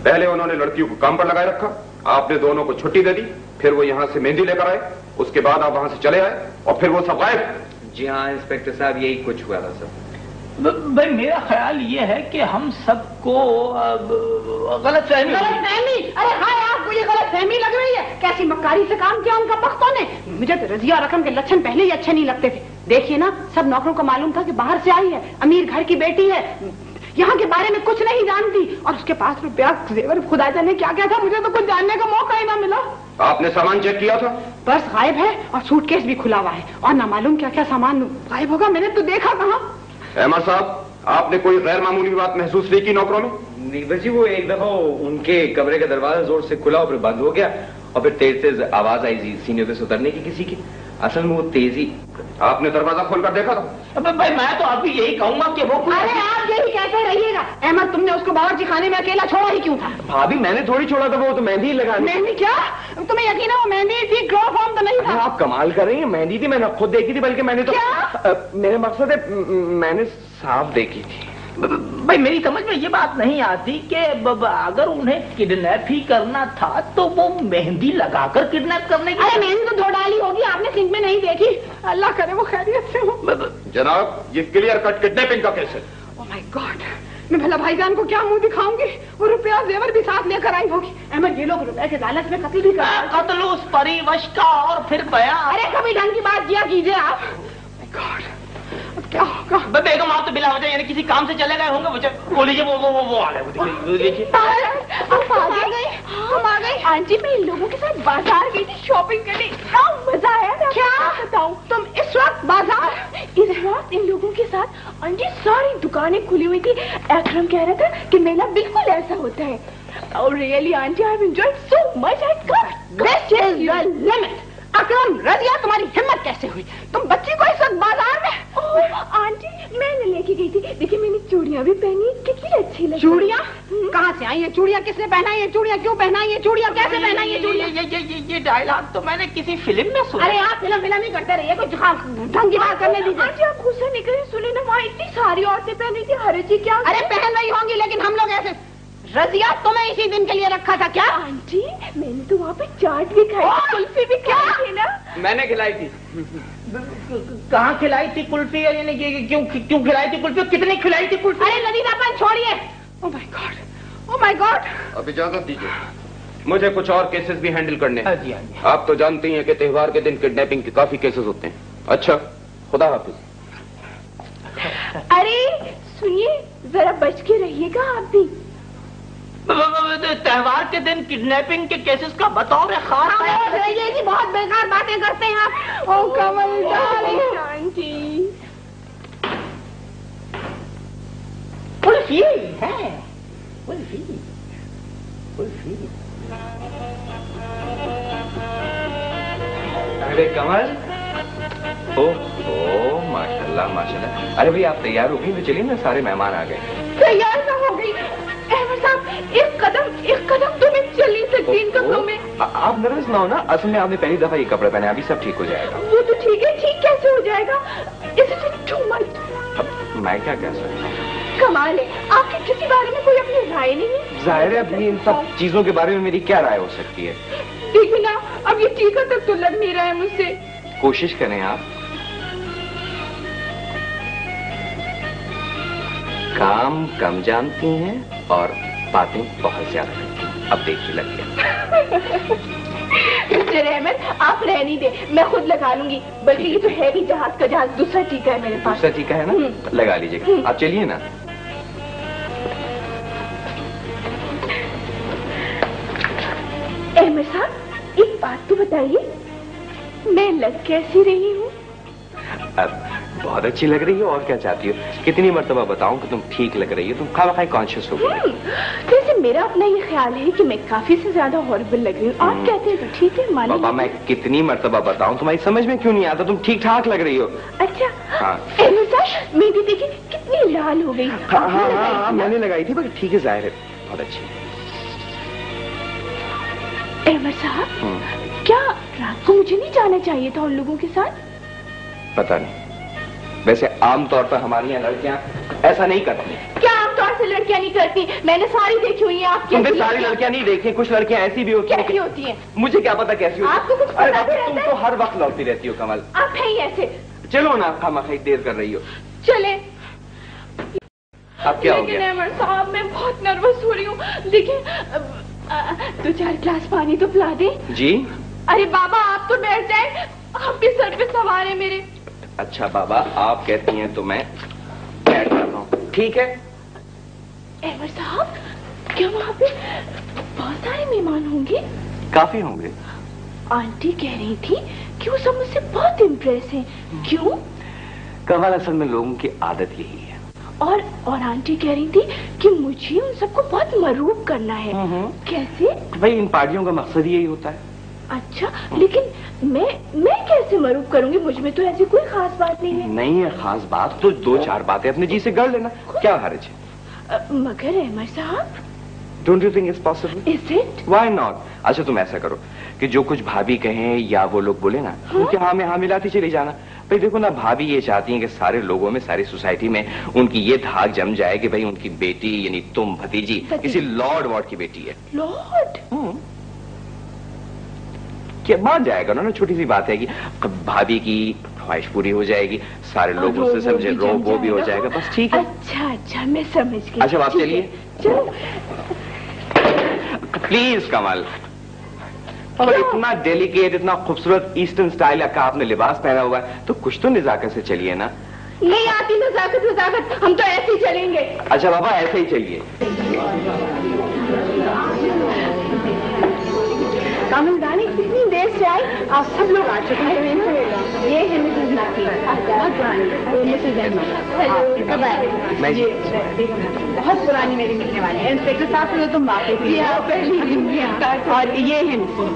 पहले उन्होंने लड़कियों को काम पर लगाए रखा, आपने दोनों को छुट्टी दे दी, फिर वो यहाँ से मेहंदी लेकर आए, उसके बाद आप वहां से चले आए और फिर वो सब गायब। जी हाँ इंस्पेक्टर साहब, यही कुछ हुआ था सर। भाई मेरा ख्याल ये है कि हम सबको गलतफहमी। अरे हाँ आपको ये गलतफहमी लग रही है? कैसी मक्कारी से काम किया उनका पख्तों ने। मुझे तो रजिया रकम के लक्षण पहले ही अच्छे नहीं लगते थे। देखिए ना, सब नौकरों को मालूम था कि बाहर से आई है, अमीर घर की बेटी है, यहाँ के बारे में कुछ नहीं जानती, और उसके पास रुपया जेवर खुदा जाने क्या क्या था, मुझे तो कुछ जानने का मौका ही ना मिला। आपने सामान चेक किया था? पर्स गायब है और सूटकेस भी खुला हुआ है, और ना मालूम क्या क्या सामान गायब होगा, मैंने तो देखा कहाँ। अहमद साहब, आपने कोई गैर मामूली बात महसूस नहीं की नौकरों में? नहीं बस जी, वो एक दफा उनके कमरे का दरवाजा जोर से खुला और फिर बंद हो गया, और फिर तेज तेज आवाज आई सीने पे उतरने की किसी की। असल में वो तेजी, आपने दरवाजा खोलकर देखा था? अबे भाई मैं तो अभी यही कहूंगा कि वो, अरे आप यही कहते रहिएगा। अहमद, तुमने उसको बावर्ची खाने में अकेला छोड़ा ही क्यों था? भाभी मैंने थोड़ी छोड़ा था, वो तो मेहंदी लगा। मेहंदी क्या? तुम्हें यकीन है वो मेहंदी थी, क्लोरोफॉर्म तो नहीं था? आप कमाल कर रही हैं, मेहंदी थी, मैंने खुद देखी थी, बल्कि मैंने तो मेरे मकसद है मैंने साफ देखी थी। भाई मेरी समझ में ये बात नहीं आती कि अगर उन्हें किडनैप ही करना था तो वो मेहंदी लगाकर किडनैप करने की। अरे मेहंदी तो धो डाली होगी, आपने सिंक में नहीं देखी। अल्लाह करे वो खैरियत से हो। जनाब, ये क्लियर कट किडनैपिंग का केस है। ओह माय गॉड, मैं भला भाईजान को क्या मुंह दिखाऊंगी? वो रुपया जेवर भी साथ लेकर आई होगी। अहमद, ये लोग रुपए के लालच में कत्ल भी कर, कत्ल उस परिवश का और फिर बयान। अरे कभी ढंग की बात किया कीजिए आप। माय गॉड, अब क्या होगा? बेगम आप तो बिला वजह यानी किसी काम से चले गए होंगे। वो लीजिए, वो आ गए, देखिए। हम आ गए। आंटी, मैं इन लोगों के साथ बाजार गई थी शॉपिंग करने। क्या मजा आया था। क्या बताऊं? तुम इस वक्त बाजार? इस वक्त इन लोगों के साथ आंटी सारी दुकानें खुली हुई थी। अकरम कह रहा था कि मेला बिल्कुल ऐसा होता है। और really aunty, I have enjoyed so much. This is the limit. Akram, Razia, तुम्हारी हिम्मत कैसे हुई? तुम बच्ची को इस वक्त बाजार में? आंटी, मैंने लेके गई थी। देखिए, मैंने चूड़ियां भी पहनी, कितनी अच्छी लगी। चूड़ियां? कहाँ से आई ये चूड़ियां? किसने पहना ये चूड़ियां? क्यों पहना ये चूड़ियां? कैसे पहना ये चूड़ियां? ये डायलॉग तो मैंने किसी फिल्म में सुना। अरे आप फिल्म ही करते रहिए, कुछ ढंग की बात करने दीजिए। आंटी, आप गुस्सा नहीं करिए। सुने ना, वहाँ इतनी सारी औरतें पहन रही थी। हरे जी क्या? अरे पहन रही होंगी, लेकिन हम लोग ऐसे। रजिया, तुम्हें इसी दिन के लिए रखा था क्या? आंटी, मैंने तो वहाँ पे चाट भी खाई, कुल्फी भी खाई थी ना। मैंने खिलाई थी। कहाँ खिलाई थी कुल्फी? यानी क्यों खिलाई थी कुल्फी? कितनी खिलाई थी कुल्फी? अरे लदीदापन छोड़िए। Oh my God, oh my God. अब इजाजत दीजिए, मुझे कुछ और केसेस भी हैंडल करने हैं। जी। आप तो जानती हैं कि त्योहार के दिन किडनैपिंग के काफी केसेस होते हैं। अच्छा, खुदा हाफिज। अरे सुनिए, जरा बच के रहिएगा आप भी। त्योहार के दिन किडनैपिंग के केसेस का बतौर खास ये जी बहुत बेकार बातें करते हैं आप। ओ कमल डार्लिंग। आंटी, कुल्फी है, कुल्फी। अरे कमल, ओ माशाल्लाह माशाल्लाह। अरे भाई आप तैयार हो गई तो चलिए ना, सारे मेहमान आ गए। तैयार ना हो गई? अहमद साहब, एक कदम तो मैं चल नहीं सकती इन कपड़ों में। आप नर्वस ना हो ना, असल में आपने पहली दफा ये कपड़े पहने, अभी सब ठीक हो जाएगा। वो तो ठीक है, ठीक कैसे हो जाएगा? Is it too much? अब मैं क्या कह सकता हूँ? कमाल है, आपके किसी बारे में कोई अपनी राय नहीं है? जाहिर है अपनी इन सब चीजों के बारे में मेरी क्या राय हो सकती है? देखिए ना, अब ये टीका तक तो लग नहीं रहा है मुझसे। कोशिश करें आप। काम कम जानती हैं और बातें बहुत ज्यादा करती हैं। अब देखिए लग गया। मिस्टर अहमद, आप रहने दे, मैं खुद लगा लूंगी। बल्कि ये तो है भी जहाज का जहाज। दूसरा टीका है मेरे पास। दूसरा टीका है ना, लगा लीजिएगा। आप चलिए ना। अहमद साहब, एक बात तो बताइए, मैं लग कैसी रही हूँ? अब बहुत अच्छी लग रही हो, और क्या चाहती हो? कितनी मर्तबा बताऊं कि तुम ठीक लग रही हो? तुम खामखा कॉन्शियस हो गई। वैसे मेरा अपना ये ख्याल है कि मैं काफी से ज्यादा हॉरिबल लग रही हूँ। आप कहते हैं तो ठीक है, मान बाबा मैं कितनी मर्तबा बताऊं, तुम्हारी समझ में क्यों नहीं आता? तुम ठीक ठाक लग रही हो। अच्छा हाँ। अहमद साहब, मेहंदी देखिए कितनी लाल हो गई। हाँ, मैंने लगाई थी, बाकी ठीक है, जाहिर है बहुत अच्छी है। अहमद साहब, क्या रात को मुझे नहीं जाना चाहिए था उन लोगों के साथ? पता नहीं, वैसे आमतौर पर हमारी यहाँ लड़कियाँ ऐसा नहीं करती। क्या आमतौर से लड़कियाँ नहीं करती? मैंने सारी देखी हुई है। आप तुमने सारी लड़कियाँ नहीं देखी, कुछ लड़कियाँ ऐसी भी होती हैं। कैसी होती हैं? मुझे क्या पता कैसी होती है? आपको कुछ पता भी तुम तो हर वक्त लौटती रहती हो कमल। आप है ही ऐसे। चलो ना, खामखा देर कर रही हो। चले। अब क्या हो गया? अहमद साहब, मैं बहुत नर्वस हो रही हूँ। देखिए, 2-4 ग्लास पानी तो पिला दे। जी? अरे बाबा, आप तो बैठ जाए, आप भी सर पे सवार है मेरे। अच्छा बाबा, आप कहती हैं तो मैं बैठ जाता हूँ, ठीक है? अहमद साहब, क्या वहाँ पे बहुत सारे मेहमान होंगे? काफी होंगे। आंटी कह रही थी कि वो सब मुझसे बहुत इम्प्रेस हैं। क्यों? कमल, असल में लोगों की आदत यही है। और आंटी कह रही थी कि मुझे उन सबको बहुत मरूब करना है। कैसे? भाई इन पार्टियों का मकसद यही होता है। अच्छा, लेकिन मैं कैसे मरूफ करूंगी? मुझ में तो ऐसी कोई खास बात नहीं है। नहीं है खास बात तो 2-4 बातें अपने जी से गढ़ लेना, क्या हर्ज है? मगर अहमद साहब, don't you think it's possible? Is it? Why not? अच्छा तुम ऐसा करो कि जो कुछ भाभी कहें या वो लोग बोले ना, उनके हाँ में हाँ मिलाती चली जाना। भाई देखो ना, भाभी ये चाहती हैं कि सारे लोगों में, सारी सोसाइटी में उनकी ये धाक जम जाए कि भाई उनकी बेटी यानी तुम भतीजी किसी लॉर्ड वॉर्ड की बेटी है। लॉर्ड? क्या बात जाएगा ना, छोटी सी बात है कि भाभी की ख्वाहिश पूरी हो जाएगी, सारे लोग उससे समझे, वो भी हो जाएगा, बस ठीक है। अच्छा मैं समझ गई। अच्छा आप चलिए, प्लीज कमल। और इतना डेलिकेट, इतना खूबसूरत ईस्टर्न स्टाइल का आपने लिबास पहना हुआ है, तो कुछ तो निजाकत से चलिए ना। नहीं आती नजाकत, हम तो ऐसे ही चलेंगे। अच्छा बाबा ऐसे ही चलिए। कमल रानी कितनी देर से आई, आप सब लोग आ चुके हैं ना। ये है मिसेज नाकी, बहुत पुरानी मिसेज अहमद। कब आए? बहुत पुरानी मेरी मिलने वाली है। इंस्पेक्टर साहब से तुम वाकिफ थी, पहली दिन। और ये है मिसेज,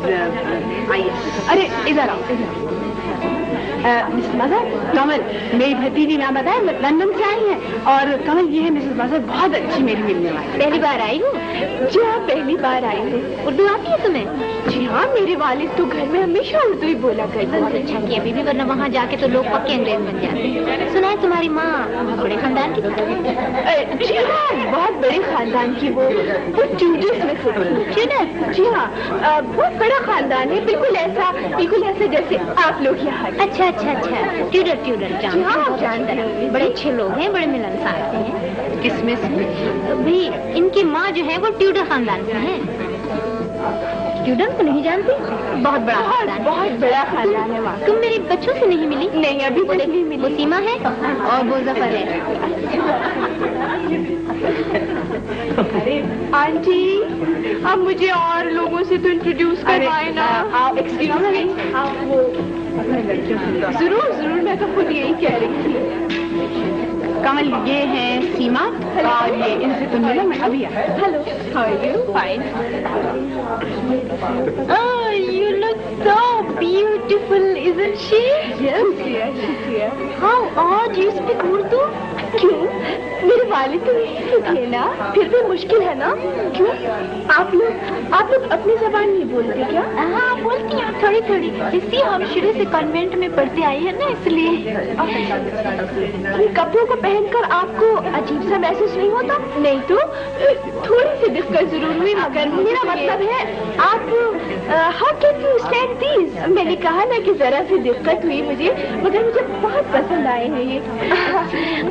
आइए। अरे इधर आओ। मिसेस मदर, कमल मेरी भतीजी नाम बताए, लंदन से आई है। और कमल ये है मिसेस मदर, बहुत अच्छी मेरी मिलने वाली। पहली बार आई हूँ? जी हाँ, पहली बार आई हूँ। उर्दू आती है तुम्हें? जी हाँ, मेरे वालिद तो घर में हमेशा उर्दू ही बोला करते। बहुत अच्छा किया बीबी, वरना वहाँ जाके तो लोग पक्के अंग्रेज बन जाते। सुना है तुम्हारी माँ बहुत बड़े खानदान की थी? जी हाँ, बहुत बड़े खानदान की। वो ट्यूडर्स में से। जी हाँ, बहुत बड़ा खानदान है, बिल्कुल ऐसा जैसे आप लोग यहाँ। अच्छा, ट्यूडर जानते हैं, बड़े अच्छे लोग हैं, बड़े मिलनसार हैं। किसमें से? भाई इनकी माँ जो है वो ट्यूडर खानदान से है। ट्यूडर को नहीं जानती? बहुत बड़ा खानदान है वहाँ। तुम मेरे बच्चों से नहीं मिली? नहीं, अभी तक नहीं मिली। वो सीमा है और वो जफर है। अरे आंटी, अब मुझे और लोगों से तो इंट्रोड्यूस करवाए ना। एक्सक्यूज मी, आप वो जरूर, मैं तो खुद यही कह रही थी। कमल ये है सीमा, और ये इनसे तुम मिलो, मैं अभी आया। Hello, how are you? Fine. Oh, you look so beautiful, isn't she? Yes, she's here. How odd, you speak Urdu? क्यों? मेरे वालिद तो यही से थे ना, फिर भी मुश्किल है ना? क्यों? आप लोग अपनी जबान नहीं बोलते क्या? हाँ बोलती हैं थोड़ी। इसी हम शुरू से कॉन्वेंट में पढ़ते आए हैं ना, इसलिए। ये कपड़ों को पहनकर आपको अजीब सा महसूस नहीं होता? नहीं तो थोड़ी सी दिक्कत जरूर हुई, मगर मेरा मतलब है आप how can you stand this? मैंने कहा ना कि जरा सी दिक्कत हुई मुझे, मगर मुझे बहुत पसंद आए हैं ये।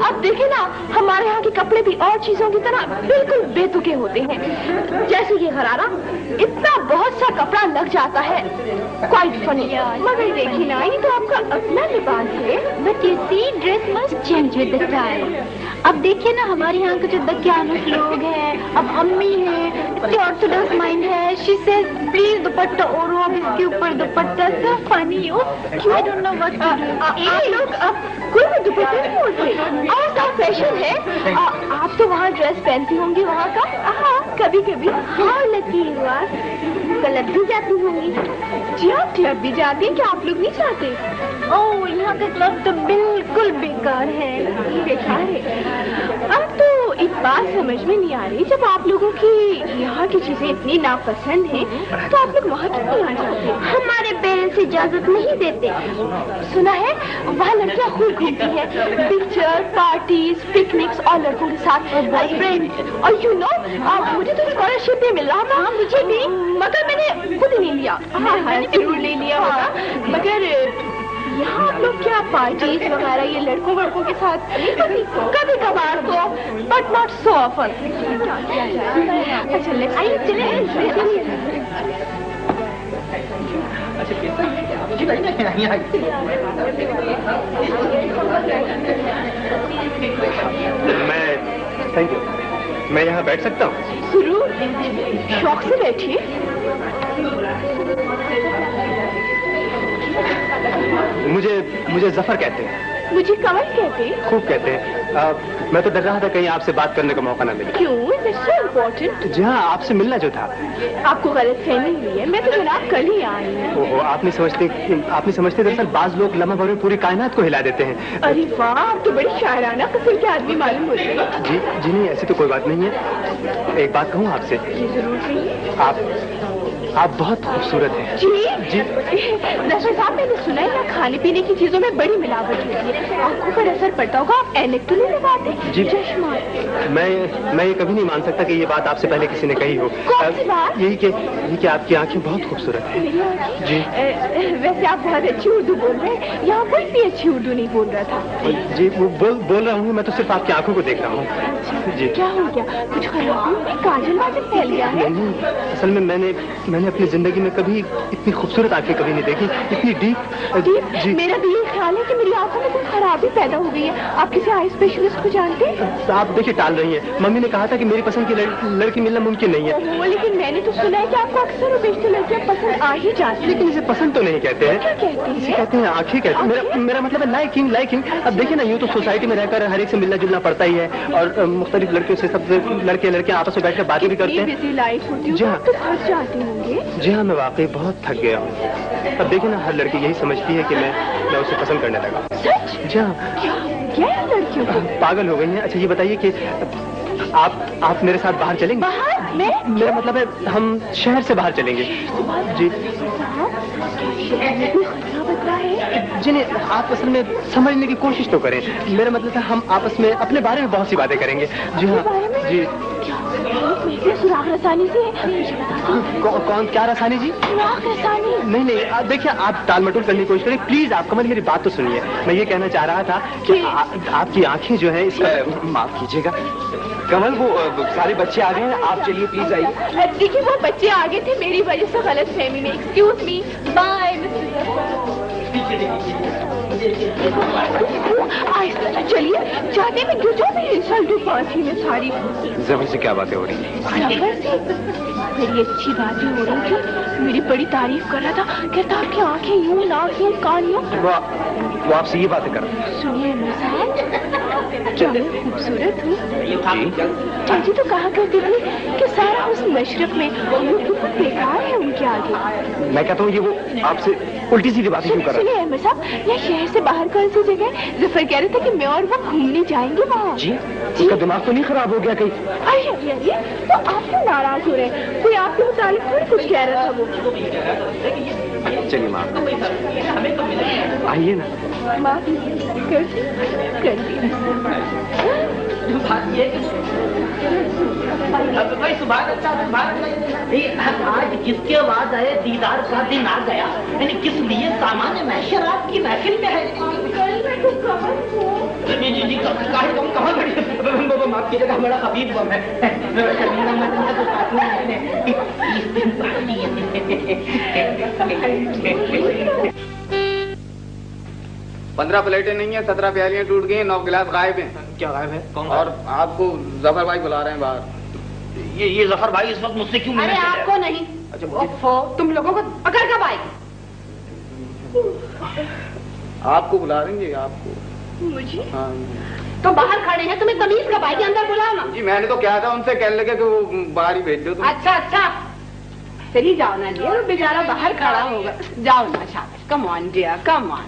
अब देखे ना, हमारे यहाँ के कपड़े भी और चीजों की तरह बिल्कुल बेतुके होते हैं। जैसे ये गरारा, इतना बहुत सा कपड़ा लग जाता है, क्वाइट फनी। मगर देखिए ना, ये तो आपका अपना लिबास है। But you see, dress must change with the time. अब देखिए ना, हमारे यहाँ के जो दकियानुस लोग हैं, अब अम्मी है, इतनी ऑर्थोडॉक्स माइंड है। शी सेज प्लीज दुपट्टा ओढ़ो, अब इसके ऊपर dupatta. So funny. I don't know what to do. आप लोग अब कोई भी दुपट्टा नहीं ओढ़ते, और सब फैशन है। आप तो वहाँ ड्रेस पहनती होंगी वहाँ का? हाँ, कभी। हाँ लकी हुआ, क्लब भी जाती होंगी? जी हाँ, क्लब भी जाती है। क्या आप लोग नहीं जाते? ओह, यहाँ का क्लब तो बिल्कुल बेकार है। बेकार है? अब तो एक बात समझ में नहीं आ रही, जब आप लोगों की यहाँ की चीजें इतनी नापसंद हैं, तो आप लोग वहाँ क्यों नहीं आ जाते? हमारे पेरेंट्स इजाजत नहीं देते। सुना है वहाँ लड़कियाँ खूब घूमती हैं, पिक्चर पार्टीज, पिकनिक्स और लड़कों के साथ फ्रेंड्स। और यू नो, मुझे तो स्कॉलरशिप भी मिल रहा था। हाँ, मुझे भी, मगर मैंने खुद नहीं लिया। मैंने जरूर ले लिया होगा, मगर यहाँ आप लोग क्या पार्टीज वगैरह ये लड़कों के साथ कभी कभार तो, बट नॉट सो ऑफन। अच्छा आइए चले। थैंक यू, मैं यहाँ बैठ सकता हूँ? जरूर, शौक से बैठिए। मुझे जफर कहते हैं। मुझे कमल कहते हैं? खूब कहते हैं। मैं तो डर रहा था कहीं आपसे बात करने का मौका ना मिले। क्यों? It's so important. जी हाँ, आपसे मिलना जो था। आपको गलतफहमी हुई है, मैं तो जनाब कल ही आई हूँ। ओहो, आप नहीं समझते दरअसल बाज लोग लम्हा भर में पूरी कायनात को हिला देते हैं। अरे वाह, आप तो बड़ी शायराना किस्म के आदमी मालूम होते हैं। जी नहीं, ऐसी तो कोई बात नहीं है। एक बात कहूँ आपसे? जी जरूर कहिए। आप बहुत खूबसूरत हैं। जी नफर साहब, मैंने सुना है ना खाने पीने की चीजों में बड़ी मिलावट होती है, आंखों पर असर पड़ता होगा। आप ऐनक तो नहीं लगाते? जी चश्मा। मैं ये कभी नहीं मान सकता कि ये बात आपसे पहले किसी ने कही हो। कौन सी बात? यही कि आपकी आंखें बहुत खूबसूरत हैं। मेरी आंखें? जी। वैसे आप बहुत अच्छी उर्दू बोल रहे हैं, यहाँ कोई भी अच्छी उर्दू नहीं बोल रहा था। जी वो बोल रहा हूँ, मैं तो सिर्फ आपकी आंखों को देख रहा हूँ। जी। क्या हो गया? कुछ खराबी? काजल वाजल फैल गया है? नहीं, असल में मैंने अपनी जिंदगी में कभी इतनी खूबसूरत आंखें कभी नहीं देखी, इतनी डीप। जी। मेरा भी ये ख्याल है कि मेरी आंखों में कोई खराबी पैदा हो गई है। आप किसी आई स्पेशलिस्ट को जानते हैं? आप देखिए टाल रही हैं। मम्मी ने कहा था कि मेरी पसंद की लड़की मिलना मुमकिन नहीं है। लेकिन मैंने तो सुना है कि आपको अक्सर बेशतर लड़कियां पसंद आ ही जाती है। लेकिन इसे पसंद तो नहीं कहते हैं। क्या कहते हैं? कहते हैं आंखें कहते हैं। मेरा मतलब है लाइकिंग। अब देखिए ना, यूँ तो सोसाइटी में रहकर हर एक से मिलना जुलना पड़ता ही है, और मुख्तलिफ लड़कियों से सब लड़के आपस में बैठकर बातें भी करते हैं। जी हाँ, तो थक जाते होंगे। जी हाँ, मैं वाकई बहुत थक गया हूँ। अब देखिए ना, हर लड़की यही समझती है कि मैं उसे पसंद करने लगा। सच? जी हाँ। क्या लड़कियों को पागल हो गई हैं। अच्छा ये बताइए कि आप मेरे साथ बाहर चलेंगे? बाहर? मेरा मतलब है हम शहर से बाहर चलेंगे। जी जी नहीं, आप असल में समझने की कोशिश तो करें। मेरा मतलब है हम आपस में अपने बारे में बहुत सी बातें करेंगे। जी हाँ। जी। सुराग रसानी से? कौन? क्या रसानी जी? सुराग रसानी? नहीं, आप देखिए, आप टाल मटोल करने की कोशिश करें प्लीज। आप कमल मेरी बात तो सुनिए। मैं ये कहना चाह रहा था कि आपकी आंखें जो है इसका माफ कीजिएगा कमल, वो सारे बच्चे आ गए हैं, आप चलिए प्लीज आइए। देखिए वो बच्चे आ गए थे मेरी वजह से गलतफहमी में। Excuse me, bye. आहिस्ता तो चलिए, जाते में जो भी इंसल्ट पार्टी में सारी। जबर से क्या बातें हो रही हैं? जबर से बड़ी अच्छी बातें हो रही थी। मेरी बड़ी तारीफ कर रहा था, कहता आपकी आंखें यूं, नाक यूं, कान यूं। वो आपसे ये बातें कर रहे हैं? सुनिए क्या मैं खूबसूरत हूँ? चाची तो कहा करती थी कि सारा उस मशरफ में हम लोग बहुत बेकार है उनके आगे। मैं कहता हूँ ये वो आपसे उल्टी सीधी बातें क्यों कर रहा है? सुनिए अहमद साहब, यह शहर से बाहर कौन सी जगह? जफर कह रहे थे कि मैं और वो घूमने जाएंगे वहाँ। जी? उसका दिमाग तो नहीं खराब हो गया कहीं? अरे तो आप क्यों नाराज हो रहे हैं? कोई आपके मुताबिक थोड़ी कुछ कह रहा था वो। चलिए माँ, आइए ना। माँ कर भाई सुबह आज किसके आवाज आए दीदार का दिन आ गया, यानी किस लिए सामान्य महशर आपकी महफिल में है? जी कहाँ खड़ी? माफ कीजिएगा, हमारा हबीब बम है। 15 प्लेटें नहीं है, 17 प्यालियां टूट गई हैं, 9 गिलास गायब हैं। क्या गायब है? कौन? और आपको जफर भाई बुला रहे हैं बाहर। ये जफर भाई इस वक्त मुझसे क्यों मिलने? अरे आपको नहीं। अच्छा, तुम लोगों को पकड़ कब आएगी? आपको बुला रहे हैं आपको। मुझे? हाँ तो बाहर खड़े हैं, तुम्हें तमीज कब आएगी? अंदर बुलाओ ना। जी, मैंने तो क्या था उनसे, कहने लगे कि वो बाहर ही भेज दो तुम। अच्छा चलिए जाओ ना डियर, बेचारा बाहर खड़ा होगा। जाओ ना शाबाश, come on dear, come on.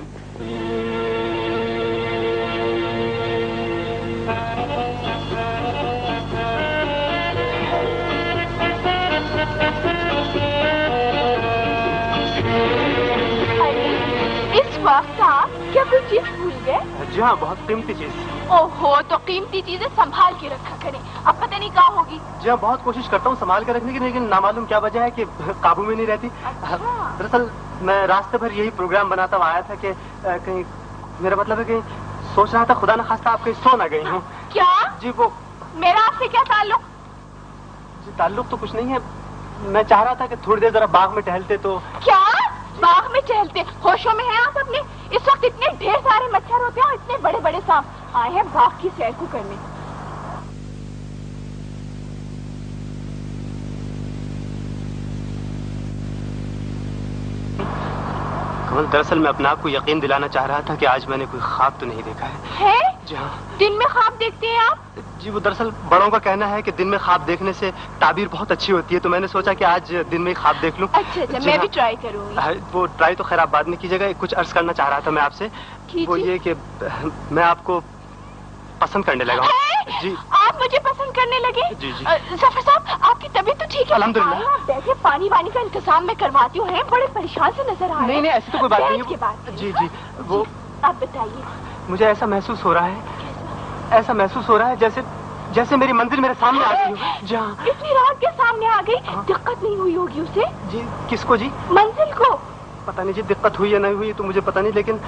इस वक्त आप क्या कोई चीज भूल गए? जी हाँ, बहुत कीमती चीज। ओहो, तो कीमती चीजें संभाल के रखा करें, अब पता नहीं क्या होगी। जी हाँ, बहुत कोशिश करता हूँ संभाल कर रखने की, लेकिन नामालूम क्या वजह है कि काबू में नहीं रहती। दरअसल मैं रास्ते भर यही प्रोग्राम बनाता हुआ आया था कि कहीं, मेरा मतलब है कि सोच रहा था खुदा न खास्ता आप कहीं सो ना गई हूँ। क्या? जी वो मेरा आपसे क्या ताल्लुक? जी ताल्लुक तो कुछ नहीं है, मैं चाह रहा था कि थोड़ी देर जरा बाग में टहलते तो। क्या बाग में टहलते? होशों में हैं आप अपने? इस वक्त इतने ढेर सारे मच्छर होते हैं और इतने बड़े बड़े सांप। आए हैं बाग की सैर को करने। कमल, दरअसल मैं अपने आप को यकीन दिलाना चाह रहा था कि आज मैंने कोई ख्वाब तो नहीं देखा है। जी हाँ। दिन में ख्वाब देखते हैं आप? जी, वो दरअसल बड़ों का कहना है कि दिन में ख्वाब देखने से ताबीर बहुत अच्छी होती है, तो मैंने सोचा कि आज दिन में ख्वाब देख लूं। अच्छा, मैं भी ट्राई करूंगी। वो ट्राई तो खैर आप बाद में कीजिएगा। कुछ अर्ज करना चाह रहा था मैं आपसे, वो ये कि मैं आपको पसंद करने लगा हूँ। जी, आप मुझे पसंद करने लगे? जी जी। जफर साहब, आपकी तबीयत तो ठीक है? अल्हम्दुलिल्लाह। आप बैठे, पानी वानी का इंतजाम मैं करवाती हूँ। बड़े परेशान से नजर आ रहे हैं। नहीं नहीं, ऐसी तो कोई बात नहीं है। जी जी, वो आप बताइए। मुझे ऐसा महसूस हो रहा है, ऐसा महसूस हो रहा है जैसे जैसे मेरी मंजिल मेरे सामने आ गई हो। जी हाँ। इतनी रात के सामने आ गई? दिक्कत नहीं हुई होगी उसे? जी, किसको जी? मंजिल को। पता नहीं जी, दिक्कत हुई या नहीं हुई तो मुझे पता नहीं, लेकिन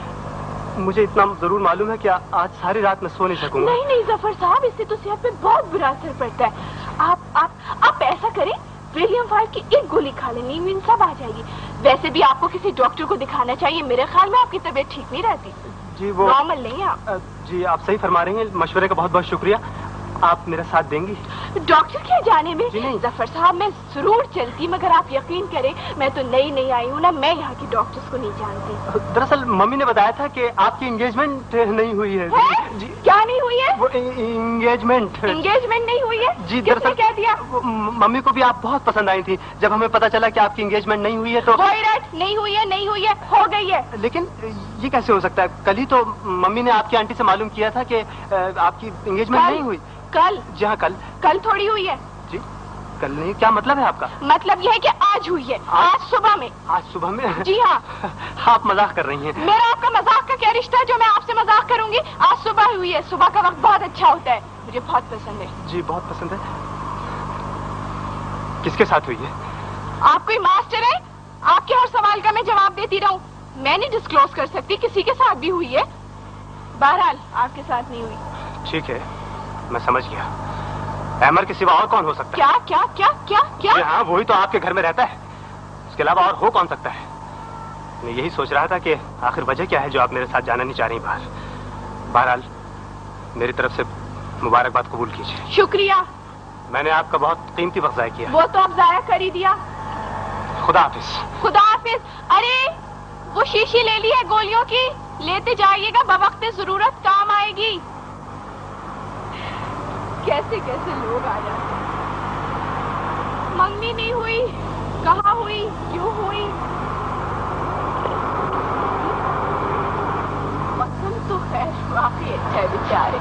मुझे इतना जरूर मालूम है कि आज सारी रात मैं सो नहीं सकूंगा। नहीं नहीं जफर साहब, इससे तो सेहत पे बहुत बुरा असर पड़ता है। आप ऐसा करें, विलियम 5 की एक गोली खा लें, नींद सब आ जाएगी। वैसे भी आपको किसी डॉक्टर को दिखाना चाहिए, मेरे ख्याल में आपकी तबीयत ठीक नहीं रहती। जी, वो नॉर्मल नहीं है आप। जी, आप सही फरमा रही हैं। मशवरे का बहुत बहुत शुक्रिया। आप मेरा साथ देंगी? डॉक्टर के जाने में? जी नहीं जफर साहब, मैं जरूर चलती, मगर आप यकीन करें मैं तो नई आई हूँ ना, मैं यहाँ की डॉक्टर्स को नहीं जानती। दरअसल मम्मी ने बताया था कि आपकी एंगेजमेंट नहीं हुई है। जी, क्या नहीं हुई है? वो एंगेजमेंट नहीं हुई है? जी, किसने कह दिया? मम्मी को भी आप बहुत पसंद आई थी। जब हमें पता चला कि आपकी एंगेजमेंट नहीं हुई है तो नहीं हुई है, हो गई है। लेकिन ये कैसे हो सकता है? कल ही तो मम्मी ने आपकी आंटी से मालूम किया था कि आपकी एंगेजमेंट नहीं हुई। कल? जी हाँ, कल थोड़ी हुई है जी। कल नहीं? क्या मतलब है आपका? मतलब यह है कि आज हुई है। आज सुबह में। आज सुबह में? जी हाँ। आप मजाक कर रही हैं। मेरा आपका मजाक का क्या रिश्ता है जो मैं आपसे मजाक करूंगी? आज सुबह हुई है। सुबह का वक्त बहुत अच्छा होता है, मुझे बहुत पसंद है। जी, बहुत पसंद है। किसके साथ हुई है? आप कोई मास्टर है? आपके हर सवाल का मैं जवाब देती रहूं? मैं नहीं डिस्क्लोज कर सकती, किसी के साथ भी हुई है। बहरहाल आपके साथ नहीं हुई। ठीक है, मैं समझ गया। अहमर के सिवा और कौन हो सकता है? क्या? हाँ, वही तो आपके घर में रहता है। उसके अलावा और हो कौन सकता है? मैं यही सोच रहा था कि आखिर वजह क्या है जो आप मेरे साथ जाना नहीं चाह रही बाहर। बहरहाल मेरी तरफ से मुबारकबाद कबूल कीजिए। शुक्रिया। मैंने आपका बहुत कीमती वक्त ज़ाया किया। वो तो आप ज़ाया कर ही दिया। खुदा हाफिज। खुदा हाफिज। अरे वो शीशी ले ली है गोलियों की, लेते जाइएगा, बवक्ते जरूरत काम आएगी। कैसे कैसे लोग आ जाते हैं। मंगनी नहीं हुई, कहाँ हुई, क्यों हुई? मौसम तो खैर काफी अच्छा है बेचारे।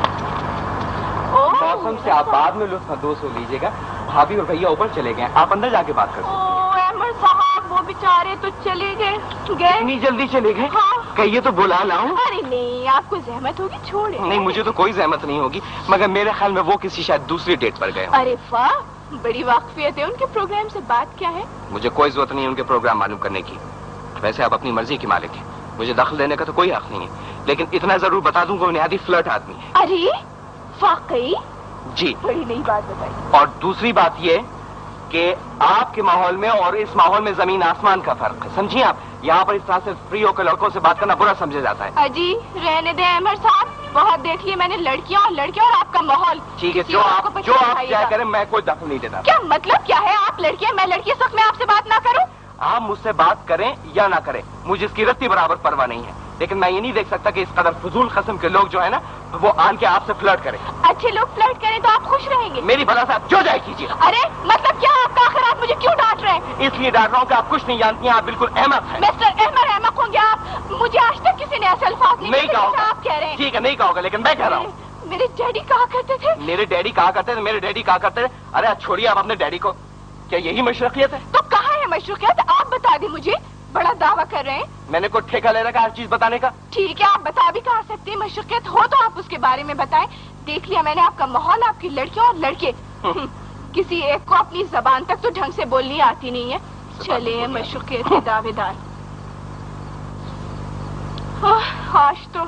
मौसम से आप बाद में लुत्फ हो लीजिएगा। भाभी और भैया ऊपर चले गए, आप अंदर जाके बात कर सकते हैं। अहमद साहब, वो बेचारे तो चले गए। इतनी जल्दी चले गए? हाँ। कहिए तो बुला लाऊं? अरे नहीं, आपको जहमत होगी, छोड़े। नहीं, मुझे तो कोई जहमत नहीं होगी, मगर मेरे ख्याल में वो किसी शायद दूसरी डेट पर गए। अरे वाह, बड़ी वाकफियत है। उनके प्रोग्राम से बात क्या है? मुझे कोई जरूरत नहीं है उनके प्रोग्राम मालूम करने की। वैसे आप अपनी मर्जी की मालिक हैं, मुझे दखल देने का तो कोई हक नहीं है, लेकिन इतना जरूर बता दूं कि वो निहायती फ्लर्ट आदमी है। अरे वाकई? जी। बड़ी नई बात बताई। और दूसरी बात ये कि आपके माहौल में और इस माहौल में जमीन आसमान का फर्क है, समझिए आप। यहाँ पर इस तरह से फ्री होकर लड़कों से बात करना बुरा समझा जाता है। अजी रहने दे अहमद साहब, बहुत देख लिए मैंने लड़कियाँ और आपका माहौल। ठीक है, जो आप क्या करें, मैं कोई दखल नहीं देता। क्या मतलब क्या है? आप लड़कियाँ, मैं लड़की, इस वक्त मैं आपसे बात ना करूँ? आप मुझसे बात करें या ना करें, मुझे इसकी रत्ती बराबर परवाह नहीं है, लेकिन मैं ये नहीं देख सकता कि इस कदर फजूल किस्म के लोग जो है ना, वो आन के आपसे फ्लर्ट करें। अच्छे लोग फ्लर्ट करें तो आप खुश रहेंगे? मेरी भला से आप जो जाए कीजिए। अरे मतलब क्या आपका? आखिर आप मुझे क्यों डांट रहे हैं? इसलिए डांट रहा हूँ कि आप कुछ नहीं जानती हैं, आप बिल्कुल अहमक हैं। मिस्टर अहमक होंगे आप? मुझे आज तक किसी ने ऐसे अल्फाज नहीं कहा। आप कह रहे हैं। ठीक है, नहीं कहोगे, लेकिन मैं कह रहा हूँ। मेरे डैडी कहा करते थे। मेरे डैडी कहा करते थे? अरे छोड़िए आप अपने डैडी को, क्या यही मशरूकियत है? तो कहाँ है मशरूकियत? आप बता दी मुझे, बड़ा दावा कर रहे हैं। मैंने कोई ठेका ले रखा हर चीज बताने का? ठीक है, आप बता भी कहा सकते हैं। मशरूकियत हो तो आप उसके बारे में बताएं। देख लिया मैंने आपका माहौल, आपकी लड़कियां और लड़के। किसी एक को अपनी जबान तक तो ढंग से बोलनी आती नहीं है। चले मशरूकियत के दावेदार। आज तो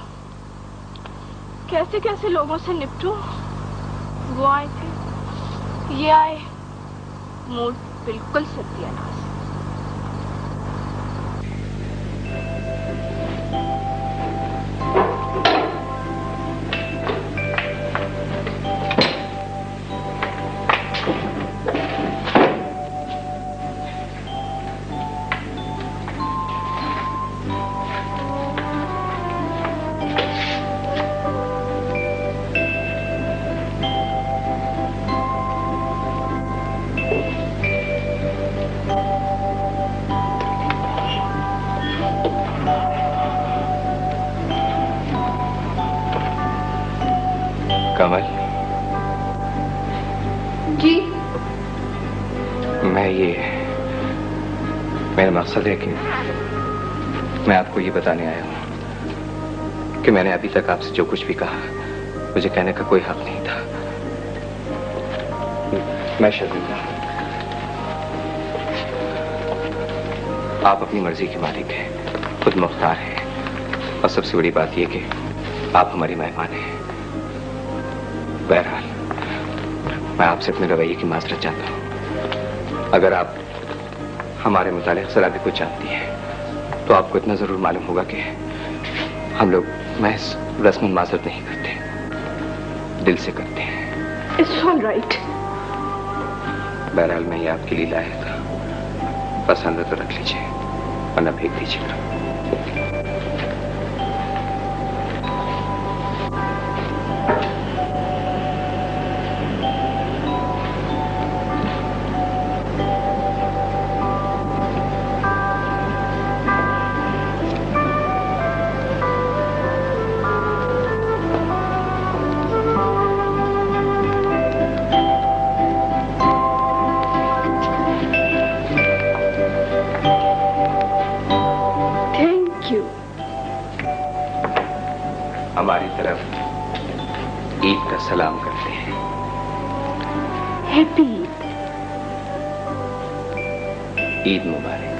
कैसे कैसे लोगों से निपटूं। वो आए थे, ये आए, मूड बिल्कुल सत्यानाश। कमल जी। मेरा मकसद है कि मैं आपको ये बताने आया हूं कि मैंने अभी तक आपसे जो कुछ भी कहा मुझे कहने का कोई हक नहीं था। मैं शर्मिंदा हूं। आप अपनी मर्जी के मालिक हैं, खुद मुख्तार हैं, और सबसे बड़ी बात यह कि आप हमारी मेहमान हैं। बहरहाल मैं आपसे अपने रवैये की माजरत चाहता हूं। अगर आप हमारे मुतालिक जरा भी कुछ जानती हैं तो आपको इतना जरूर मालूम होगा कि हम लोग महज रस्मन माजरत नहीं करते, दिल से करते हैं। It's all right. बहरहाल मैं ये आपके लिए लाया था, पसंद है तो रख लीजिए वरना फेंक दीजिएगा। हमारी तरफ ईद का सलाम करते हैं। हैप्पी ईद। ईद मुबारक।